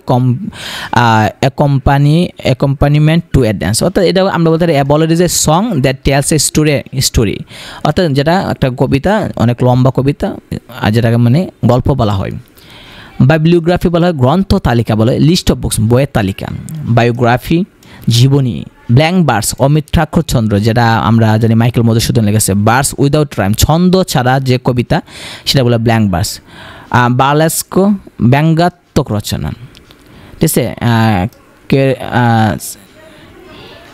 accompaniment to a dance. অর্থাৎ এটা আমরা বলতে পারি a ballad is a song that tells a story, অর্থাৎ যেটা একটা কবিতা অনেক লম্বা কবিতা আর যেটাকে মানে গল্প বলা হয়। বায়োগ্রাফি বলা হয় গ্রন্থ তালিকা বলা হয়, লিস্ট অফ বুকস বইয়ের তালিকা। বায়োগ্রাফি জীবনী। ব্ল্যাঙ্ক বার্স অমিত্রাক্ষর ছন্দ, যেটা আমরা জানি মাইকেল মধুসূদন লিখেছে। বার্স উইদাউট রাইম ছন্দ ছাড়া যে কবিতা সেটা বলে ব্ল্যাঙ্ক বার্স। বার্লেস্ক ব্যঙ্গাত্মক রচনা, ঠিক আছে।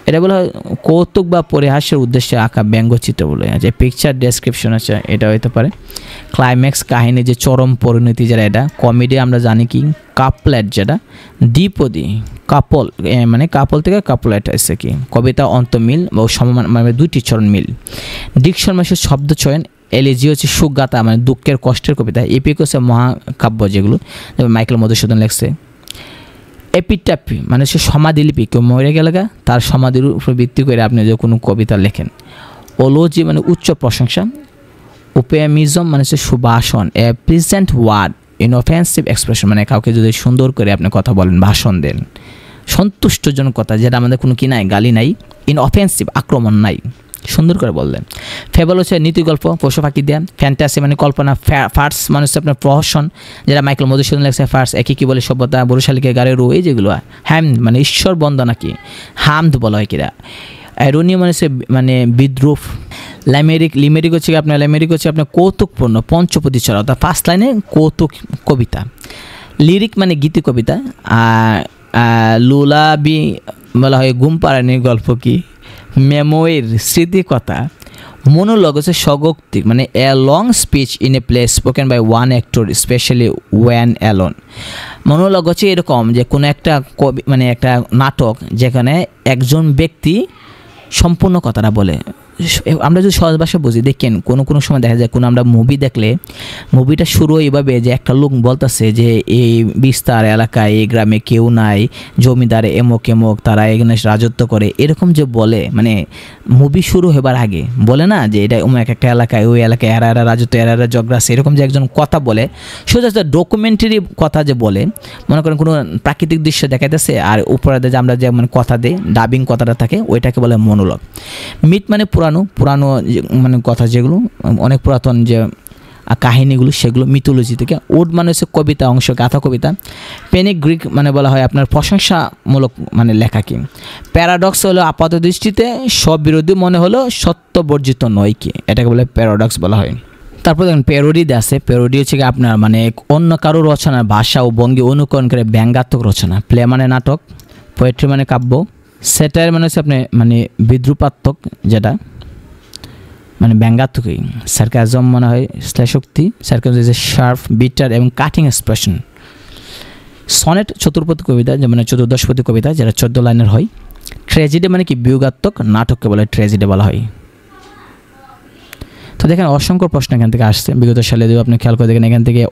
এটা বলা হয় কৌতুক বা পরিহাসের উদ্দেশ্যে আঁকা ব্যঙ্গচিত্র বলে, যে পিকচার ডেসক্রিপশন আছে এটা হইতে পারে। ক্লাইম্যাক্স কাহিনী যে চরম পরিণতি, যেটা এটা। কমেডি আমরা জানি কি কাপলেট, যেটা দ্বিপদী কাপল মানে কাপল থেকে কাপলেট এসে কি কবিতা অন্তমিল বা সমান মানে দুইটি চরণ মিল। ডিকশন মানে শব্দ চয়ন। এলিজি হচ্ছে সুগাতা মানে দুঃখের কষ্টের কবিতা। এপিক হচ্ছে মহাকাব্য যেগুলো মাইকেল মধুসূদন লেখছে। এপিটাপি মানে হচ্ছে সমাধিলিপি, কেউ মরে গেলে তার সমাধির উপর ভিত্তি করে আপনি যে কোনো কবিতা লেখেন। ওলোজি মানে উচ্চ প্রশংসা। ওপেমিজম মানে হচ্ছে সুভাষণ। এ প্রেজেন্ট ওয়ার্ড ইনঅফেন্সিভ এক্সপ্রেশন মানে কাউকে যদি সুন্দর করে আপনি কথা বলেন, ভাষণ দেন, সন্তুষ্টজনক কথা, যেটা আমাদের কোনো কি নাই, গালি নাই। ইনঅফেন্সিভ আক্রমণ নাই। সুন্দর করে বললেন। ফেবল হচ্ছে নীতি গল্প, পশু পাখি দেয়া। ফ্যান্টাসি মানে কল্পনা। ফার্স মানে হচ্ছে আপনার প্রহসন, যেটা মাইকেল মধুসূদন লেখছে। ফার্স একই কী বলে সভ্যতা, বরুশালীকে গাড়েরু, এই যেগুলো। হ্যাম মানে ঈশ্বর বন্দনা, কি হামদ বলা হয় কিরা। অ্যারোনিয়া মানে হচ্ছে মানে বিদ্রুপ। লিমেরিক হচ্ছে আপনার কৌতুকপূর্ণ পঞ্চপদী ছড়া, অর্থাৎ ফার্স্ট লাইনে কৌতুক কবিতা। লিরিক মানে গীতি কবিতা। লুলাবি বলা হয় ঘুম পাড়ানির গল্প, কি মেমোয়ের স্মৃতিকথা। মোনোলগ হচ্ছে স্বগোক্তিক মানে a long speech in a play spoken by one actor specially one alone. Monologue হচ্ছে এরকম যে কোনো একটা কবি মানে একটা নাটক যেখানে একজন ব্যক্তি সম্পূর্ণ কথাটা বলে। আমরা যদি সহজ ভাষা বুঝি, দেখেন কোনো সময় দেখা যায় কোনো আমরা মুভি দেখলে মুভিটা শুরু এইভাবে যে একটা লোক বলতেছে যে এই বিস্তার এলাকায় এই গ্রামে কেউ নাই, জমিদার এমক এমক, তারা এখানে রাজত্ব করে, এরকম যে বলে মানে মুভি শুরু হবার আগে বলে না যে এটা অমুক একটা এলাকায়, ওই এলাকায় এরা রাজত্ব, এরা জগরাছে, এরকম যে একজন কথা বলে, সোজা ডকুমেন্টারি কথা যে বলে, মনে করেন কোনো প্রাকৃতিক দৃশ্য দেখাইতেছে আর উপরে যে আমরা যেমন কথা দিই ডাবিং কথাটা থাকে, ওইটাকে বলে মনোলগ। মিথ মানে পুরানো মানে কথা, যেগুলো অনেক পুরাতন যে কাহিনীগুলো, সেগুলো মিথোলজি থেকে। ওড মানে হচ্ছে কবিতা অংশ, গাথা কবিতা। পেনিক গ্রিক মানে বলা হয় আপনার প্রশংসামূলক মানে লেখা। কি প্যারাডক্স হলো আপাত দৃষ্টিতে সব বিরোধী মনে হলো সত্য বর্জিত নয়, কি এটাকে বলে প্যারাডক্স বলা হয়। তারপর দেখেন প্যারোডি আছে। প্যারোডি হচ্ছে কি আপনার মানে অন্য কারো রচনার ভাষা ও ভঙ্গি অনুকরণ করে ব্যঙ্গাত্মক রচনা। প্লে মানে নাটক। পোয়েট্রি মানে কাব্য। স্যাটায়ার মানে হচ্ছে আপনি মানে বিদ্রুপাত্মক, যেটা মানে ব্যঙ্গাত্মকই। সার্কাজম মনে হয় শ্লেষোক্তি। Sarcasm is a sharp, bitter এবং কাটিং এক্সপ্রেশন। সনেট চতুর্পদী কবিতা, যেমন চতুর্দশপদী কবিতা, যেটা 14 লাইনের হয়। ট্র্যাজেডি মানে কি বিয়োগাত্মক, নাটককে বলে ট্র্যাজেডি বলা হয়। তো দেখেন অসংখ্য প্রশ্ন এখান থেকে আসছে বিগত সালে, যদি আপনি খেয়াল করে দেখেন এখান থেকে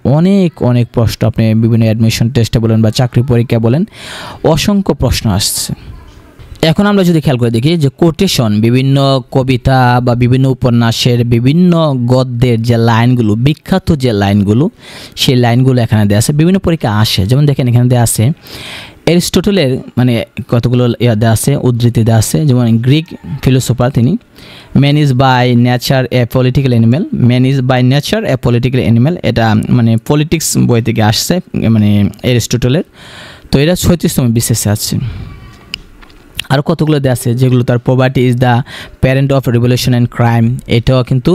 অনেক প্রশ্ন, আপনি বিভিন্ন অ্যাডমিশন টেস্টে বলেন বা চাকরি পরীক্ষা বলেন, অসংখ্য প্রশ্ন আসছে। এখন আমরা যদি খেয়াল করে দেখি যে কোটেশন, বিভিন্ন কবিতা বা বিভিন্ন উপন্যাসের বিভিন্ন গদ্যের যে লাইনগুলো, বিখ্যাত যে লাইনগুলো, সেই লাইনগুলো এখানে দেওয়া আছে, বিভিন্ন পরীক্ষা আসে। যেমন দেখেন এখানে দেওয়া আছে অ্যারিস্টটলের মানে কতগুলো দেওয়া আছে, উদ্ধৃতি দেওয়া আছে। যেমন গ্রিক ফিলোসোফার তিনি, man is by nature a political animal. Man is by nature a political animal, এটা মানে পলিটিক্স বই থেকে আসছে মানে অ্যারিস্টটলের। তো এটা 36তম বিশেষে আছে। আর কতগুলো দেওয়া আছে যেগুলো তার poverty is the parent of revolution and crime, এটাও কিন্তু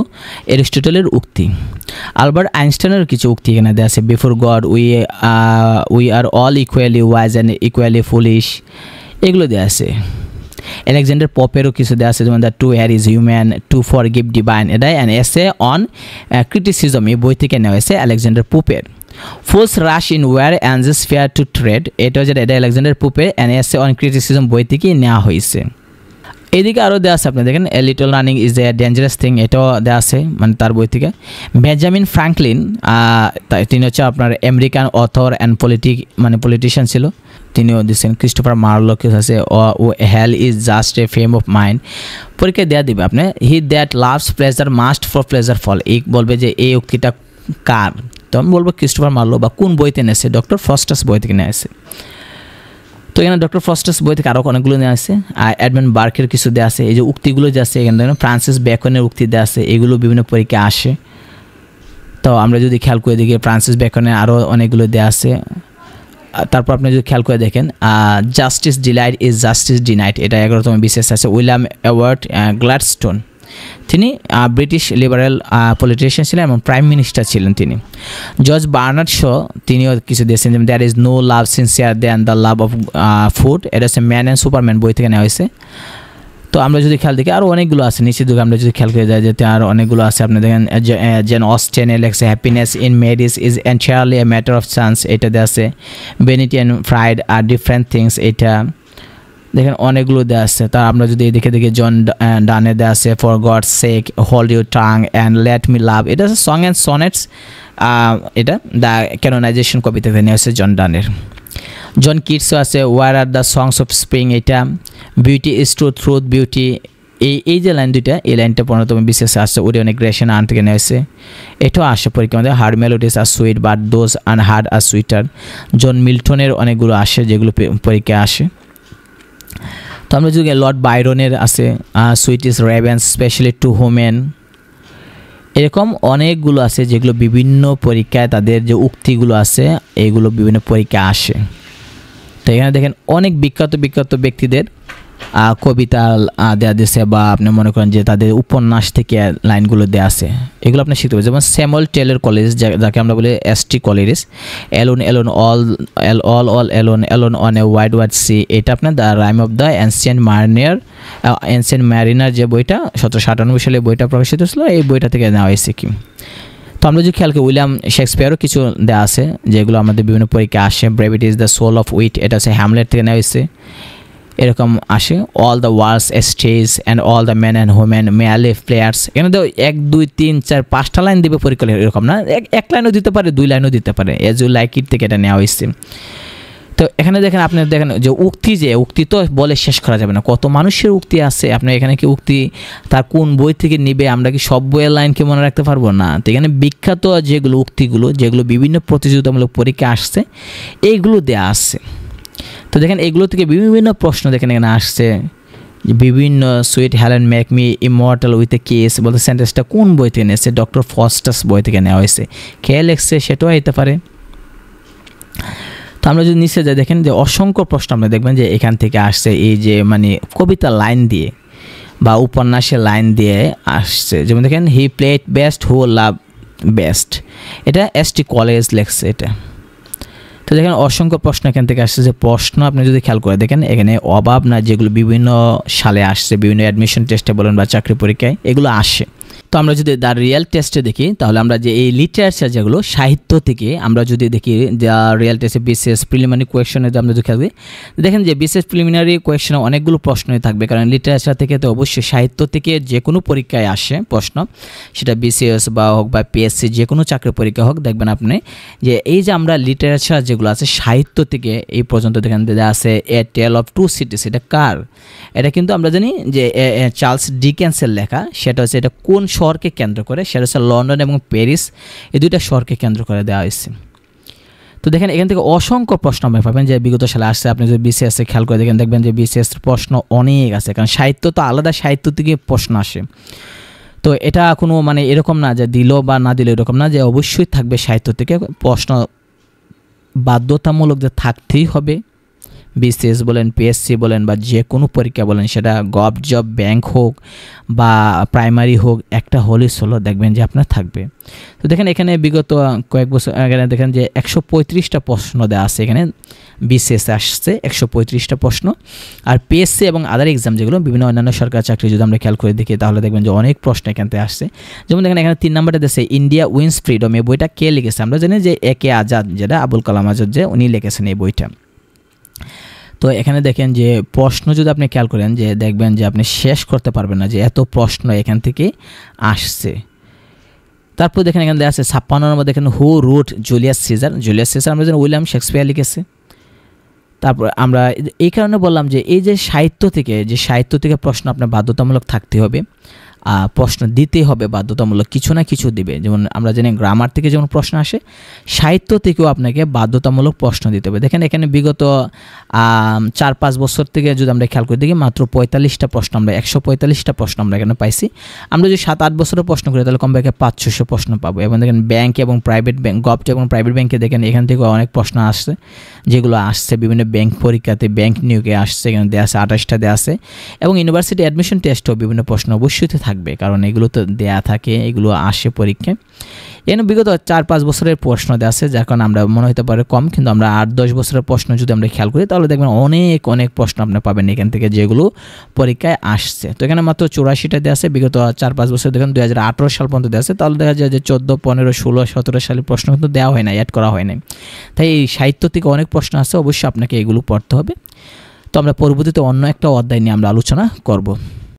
অ্যারিস্টটলের উক্তি। আলবার্ট আইনস্টাইনের কিছু উক্তি এখানে দেওয়া আছে। Before God we are all equally wise and equally foolish, এগুলো দেওয়া আছে। আলেকজান্ডার পপেরও কিছু দেওয়া আছে, যেমন the to err is human, to forgive divine, এটা অ্যান এসে অন ক্রিটিসিজম, এই বই থেকে নেওয়া হয়েছে আলেকজান্ডার পোপের। Fools rush in where angels fear to tread, এটা যেটা এটা আলেকজান্ডার পোপের অ্যান এসে অন ক্রিটিসিজম বই থেকে নেওয়া হয়েছে। এদিকে আরও দেওয়া আছে, আপনি দেখেন a little running is a dangerous thing, এটাও দেওয়া আছে মানে তার বই থেকে। বেঞ্জামিন ফ্রাঙ্কলিন, তিনি হচ্ছে আপনার আমেরিকান অথর অ্যান্ড পলিটিশিয়ান ছিল, তিনিও দিচ্ছেন। ক্রিস্টোফার মার্লোক আছে ও hell is just a frame of mind, পরীক্ষা দেওয়া দিবে আপনি। He that loves pleasure must for pleasure fall, এই বলবে যে এই উক্তিটা কার, তখন বলবো ক্রিস্টোফার মার্লো, বা কোন বইতে নিয়েছে, ডক্টর ফস্টাস বই থেকে নিয়ে আসে। তো এখানে ডক্টর ফস্টাস বই থেকে আরও অনেকগুলো নেওয়া আছে। আর এডমন্ড বার্কের কিছু দেওয়া আছে। এই যে উক্তিগুলো যে আছে এখানে দেখেন ফ্রান্সিস বেকনের উক্তি দেওয়া আছে, এগুলো বিভিন্ন পরীক্ষা আসে। তো আমরা যদি খেয়াল করে দেখি ফ্রান্সিস বেকনের আরও অনেকগুলো দেওয়া আছে। তারপর আপনি যদি খেয়াল করে দেখেন justice delayed is justice denied, এটা 11তম বিশেষ আছে। উইলিয়াম এডওয়ার্ড গ্ল্যাডস্টোন, তিনি ব্রিটিশ লিবারেল পলিটিশিয়ান ছিলেন এবং প্রাইম মিনিস্টার ছিলেন তিনি। জর্জ বার্নার্ড শ, তিনিও কিছু দিয়েছেন, যেমন there is no love sincere than the love of food, এটা হচ্ছে ম্যান অ্যান্ড সুপারম্যান বই থেকে নেওয়া হয়েছে। তো আমরা যদি খেয়াল দেখি আরও অনেকগুলো আছে নিচের দিকে, আমরা যদি খেয়াল করে যাই যেতে আরও অনেকগুলো আছে। আপনি দেখেন জেন অস্টেনে লেখছে happiness in marriage is entirely a matter of chance, এটা দেওয়া আছে। বেনিটি অ্যান্ড ফ্রাইড আর ডিফারেন্ট থিংস, এটা দেখেন অনেকগুলো দেওয়া আছে। তা আমরা যদি এদিকে দেখি জন ডানে দেওয়া আছে for God's sake hold your tongue and let me love, এটা হচ্ছে সং অ্যান্ড সনেটস, এটা দ্য ক্যানোনাইজেশন কবিতাতে নেওয়া হচ্ছে জন ডানের। জন কিটসও আছে ওয়ার আর দ্য সংস অফ স্প্রিং, এটা বিউটি ইজ ট্রুথ বিউটি, এই যে লাইন দুইটা, এই লাইনটা 15তম বিশেষ আসছে। ওটি অনেক গ্রেশন আর্ন থেকে নেওয়া হয়েছে, এটাও আসে পরীক্ষা মধ্যে। Heard melodies are sweet but those unheard are sweeter, John মিল্টনের অনেকগুলো আসে যেগুলো পরীক্ষায় আসে। তো আমরা যদি লর্ড বাইরনের আছে সুইটিস রেভেন্স স্পেশালি টু হোমেন, এরকম অনেকগুলো আছে যেগুলো বিভিন্ন পরীক্ষায় তাদের যে উক্তিগুলো আছে এইগুলো বিভিন্ন পরীক্ষায় আসে। তো এখানে দেখেন অনেক বিখ্যাত বিখ্যাত ব্যক্তিদের কবিতা দেওয়া দিয়েছে বা আপনি মনে করেন যে তাদের উপন্যাস থেকে লাইনগুলো দেওয়া আছে, এগুলো আপনি শিখতে পারেন। যেমন স্যামুয়েল টেলর কলেজ, যাকে আমরা বলি ST college, alone alone all alone on a wide sea, এটা আপনার the rhyme of the ancient mariner যে বইটা 1797 সালে বইটা প্রকাশিত ছিল, এই বইটা থেকে নেওয়া হয়েছে কি। তো আমরা যদি খেয়াল করি উইলিয়াম শেক্সপিয়ারও কিছু দেওয়া আছে যেগুলো আমাদের বিভিন্ন পরীক্ষা আসে। Brevity is the soul of wit, এটা হচ্ছে হ্যামলেট থেকে নেওয়া হয়েছে, এরকম আসে। All the world's stage and all the men and women merely players, এখানে তো 1 2 3 4 5টা লাইন দেবে পরীক্ষা, এরকম না, এক লাইনও দিতে পারে, 2 লাইনও দিতে পারে, এজ ইউ লাইক ইট থেকে এটা নেওয়া হয়েছে। তো এখানে দেখেন আপনি দেখেন যে উক্তি তো বলে শেষ করা যাবে না, কত মানুষের উক্তি আছে। আপনি এখানে কি উক্তি তার কোন বই থেকে নিবে, আমরা কি সব বইয়ের লাইনকে মনে রাখতে পারবো না। তো এখানে বিখ্যাত যেগুলো উক্তিগুলো যেগুলো বিভিন্ন প্রতিযোগিতামূলক পরীক্ষা আসছে এইগুলো দেওয়া আছে। তো দেখেন এগুলো থেকে বিভিন্ন প্রশ্ন দেখেন এখানে আসছে, বিভিন্ন sweet Helen make me immortal with a case বলতে সেন্টেন্সটা কোন বই থেকে নিয়েছে, ডক্টর ফস্টাস বই থেকে নেওয়া হয়েছে, কে লিখছে সেটাও হতে পারে। তো আমরা যদি নিচে যাই দেখেন যে অসংখ্য প্রশ্ন আপনি দেখবেন যে এখান থেকে আসছে, এই যে মানে কবিতা লাইন দিয়ে বা উপন্যাসের লাইন দিয়ে আসছে। যেমন দেখেন he played best who love best, এটা এসটি কলেজ লেখছে এটা। তো দেখেন অসংখ্য প্রশ্ন এখান থেকে আসছে, যে প্রশ্ন আপনি যদি খেয়াল করে দেখেন এখানে অভাব না যেগুলো বিভিন্ন সালে আসছে, বিভিন্ন অ্যাডমিশন টেস্টে বলেন বা চাকরি পরীক্ষায় এগুলো আসে। তো আমরা যদি দ্য রিয়েল টেস্টে দেখি তাহলে আমরা যে এই লিটারেচার যেগুলো সাহিত্য থেকে আমরা যদি দেখি দ্য রিয়েল টেস্টে বিশেষ প্রিলিমিনারি কোয়েশ্চনে আমরা যদি খেয়াল করি দেখেন যে বিশেষ প্রিলিমিনারি কোয়েশ্চনে অনেকগুলো প্রশ্নই থাকবে, কারণ লিটারেচার থেকে তো অবশ্যই সাহিত্য থেকে যে কোনো পরীক্ষায় আসে প্রশ্ন, সেটা বিসিএস বা হোক বা পিএসসি যে কোনো চাকরি পরীক্ষা হোক, দেখবেন আপনি যে এই যে আমরা লিটারেচার যেগুলো আছে সাহিত্য থেকে এই পর্যন্ত দেখেন দেওয়া আছে এ টেল অফ টু সিটিস, এটা কার, এটা কিন্তু আমরা জানি যে চার্লস ডিকেন্সের লেখা, সেটা হচ্ছে এটা কোন শহরকে কেন্দ্র করে, সেটা হচ্ছে লন্ডন এবং প্যারিস, এই দুইটা শহরকে কেন্দ্র করে দেওয়া হয়েছে। তো দেখেন এখান থেকে অসংখ্য প্রশ্ন আপনি পাবেন যে বিগত সালে আসছে। আপনি যদি বিসিএস খেয়াল করে দেখবেন যে বিসিএস প্রশ্ন অনেক আছে, কারণ সাহিত্য তো আলাদা, সাহিত্য থেকে প্রশ্ন আসে। তো এটা কোনো মানে এরকম না যে দিল বা না দিল, এরকম না, যে অবশ্যই থাকবে সাহিত্য থেকে প্রশ্ন, বাধ্যতামূলক যে থাকতেই হবে। বিসিএস বলেন, পিএসসি বলেন বা যে কোনো পরীক্ষা বলেন, সেটা গভ জব, ব্যাংক হোক বা প্রাইমারি হোক, একটা হলে হলো দেখবেন যে আপনার থাকবে। তো দেখেন এখানে বিগত কয়েক বছর এখানে দেখেন যে 135টা প্রশ্ন দেওয়া আছে, এখানে বিসিএস আসছে 135টা প্রশ্ন। আর পিএসসি এবং আদার এক্সাম যেগুলো বিভিন্ন অন্যান্য সরকারি চাকরি যদি আমরা খেয়াল করে দেখি তাহলে দেখবেন যে অনেক প্রশ্ন এখান থেকে আসছে। যেমন দেখেন এখানে 3 নম্বরটা দিয়েছে ইন্ডিয়া উইন্স ফ্রিডম, এই বইটা কে লিখেছে, আমরা জানি যে একে আজাদ, যেটা আবুল কালাম আজাদ, যে উনি লিখেছেন এই বইটা। তো এখানে দেখেন যে প্রশ্ন যদি আপনি খেয়াল করেন যে দেখবেন যে আপনি শেষ করতে পারবেন না, যে এত প্রশ্ন এখান থেকে আসছে। তারপর দেখেন এখানে দেওয়া আছে 56 নম্বর দেখেন হু রুট জুলিয়াস সিজার, আমরা জানি উইলিয়াম শেক্সপিয়ার লিখেছে। তারপর আমরা এই কারণে বললাম যে এই যে সাহিত্য থেকে প্রশ্ন আপনার বাধ্যতামূলক থাকতে হবে, প্রশ্ন দিতে হবে বাধ্যতামূলক, কিছু না কিছু দিবে। যেমন আমরা জানি গ্রামার থেকে যেমন প্রশ্ন আসে, সাহিত্য থেকেও আপনাকে বাধ্যতামূলক প্রশ্ন দিতে হবে। দেখেন এখানে বিগত 4-5 বছর থেকে যদি আমরা খেয়াল করে দেখি মাত্র 45টা প্রশ্ন, আমরা 145টা প্রশ্ন আমরা এখানে পাইছি। আমরা যদি 7-8 বছরের প্রশ্ন করি তাহলে কমপক্ষে 500 প্রশ্ন পাবো। এবং দেখেন ব্যাংক এবং প্রাইভেট ব্যাংক, গভর্নমেন্ট এবং প্রাইভেট ব্যাংকে দেখেন এখান থেকে অনেক প্রশ্ন আসছে, যেগুলো আসছে বিভিন্ন ব্যাংক পরীক্ষাতে, ব্যাংক নিয়োগে আসছে, এখানে দেওয়া আছে 28টা দেওয়া আছে। এবং ইউনিভার্সিটি অ্যাডমিশন টেস্টও বিভিন্ন প্রশ্ন অবশ্যই থাকবে, কারণ এগুলো তো দেয়া থাকে, এগুলো আসে পরীক্ষায়। এখানে বিগত 4-5 বছরের প্রশ্ন দেওয়া আছে, যার কারণে আমরা মনে হতে পারে কম, কিন্তু আমরা 8-10 বছরের প্রশ্ন যদি আমরা খেয়াল করি তাহলে দেখবেন অনেক প্রশ্ন আপনি পাবেন এখান থেকে, যেগুলো পরীক্ষায় আসছে। তো এখানে মাত্র 84টা দেওয়া আছে, বিগত 4-5 বছর দেখেন 2018 সাল পর্যন্ত দেওয়া আছে, তাহলে দেখা যায় যে 14, 15, 16, 17 সালের প্রশ্ন কিন্তু দেওয়া হয় না, অ্যাড করা হয় না। তাই এই সাহিত্য থেকে অনেক প্রশ্ন আছে, অবশ্যই আপনাকে এগুলো পড়তে হবে। তো আমরা পরবর্তীতে অন্য একটা অধ্যায় নিয়ে আমরা আলোচনা করব।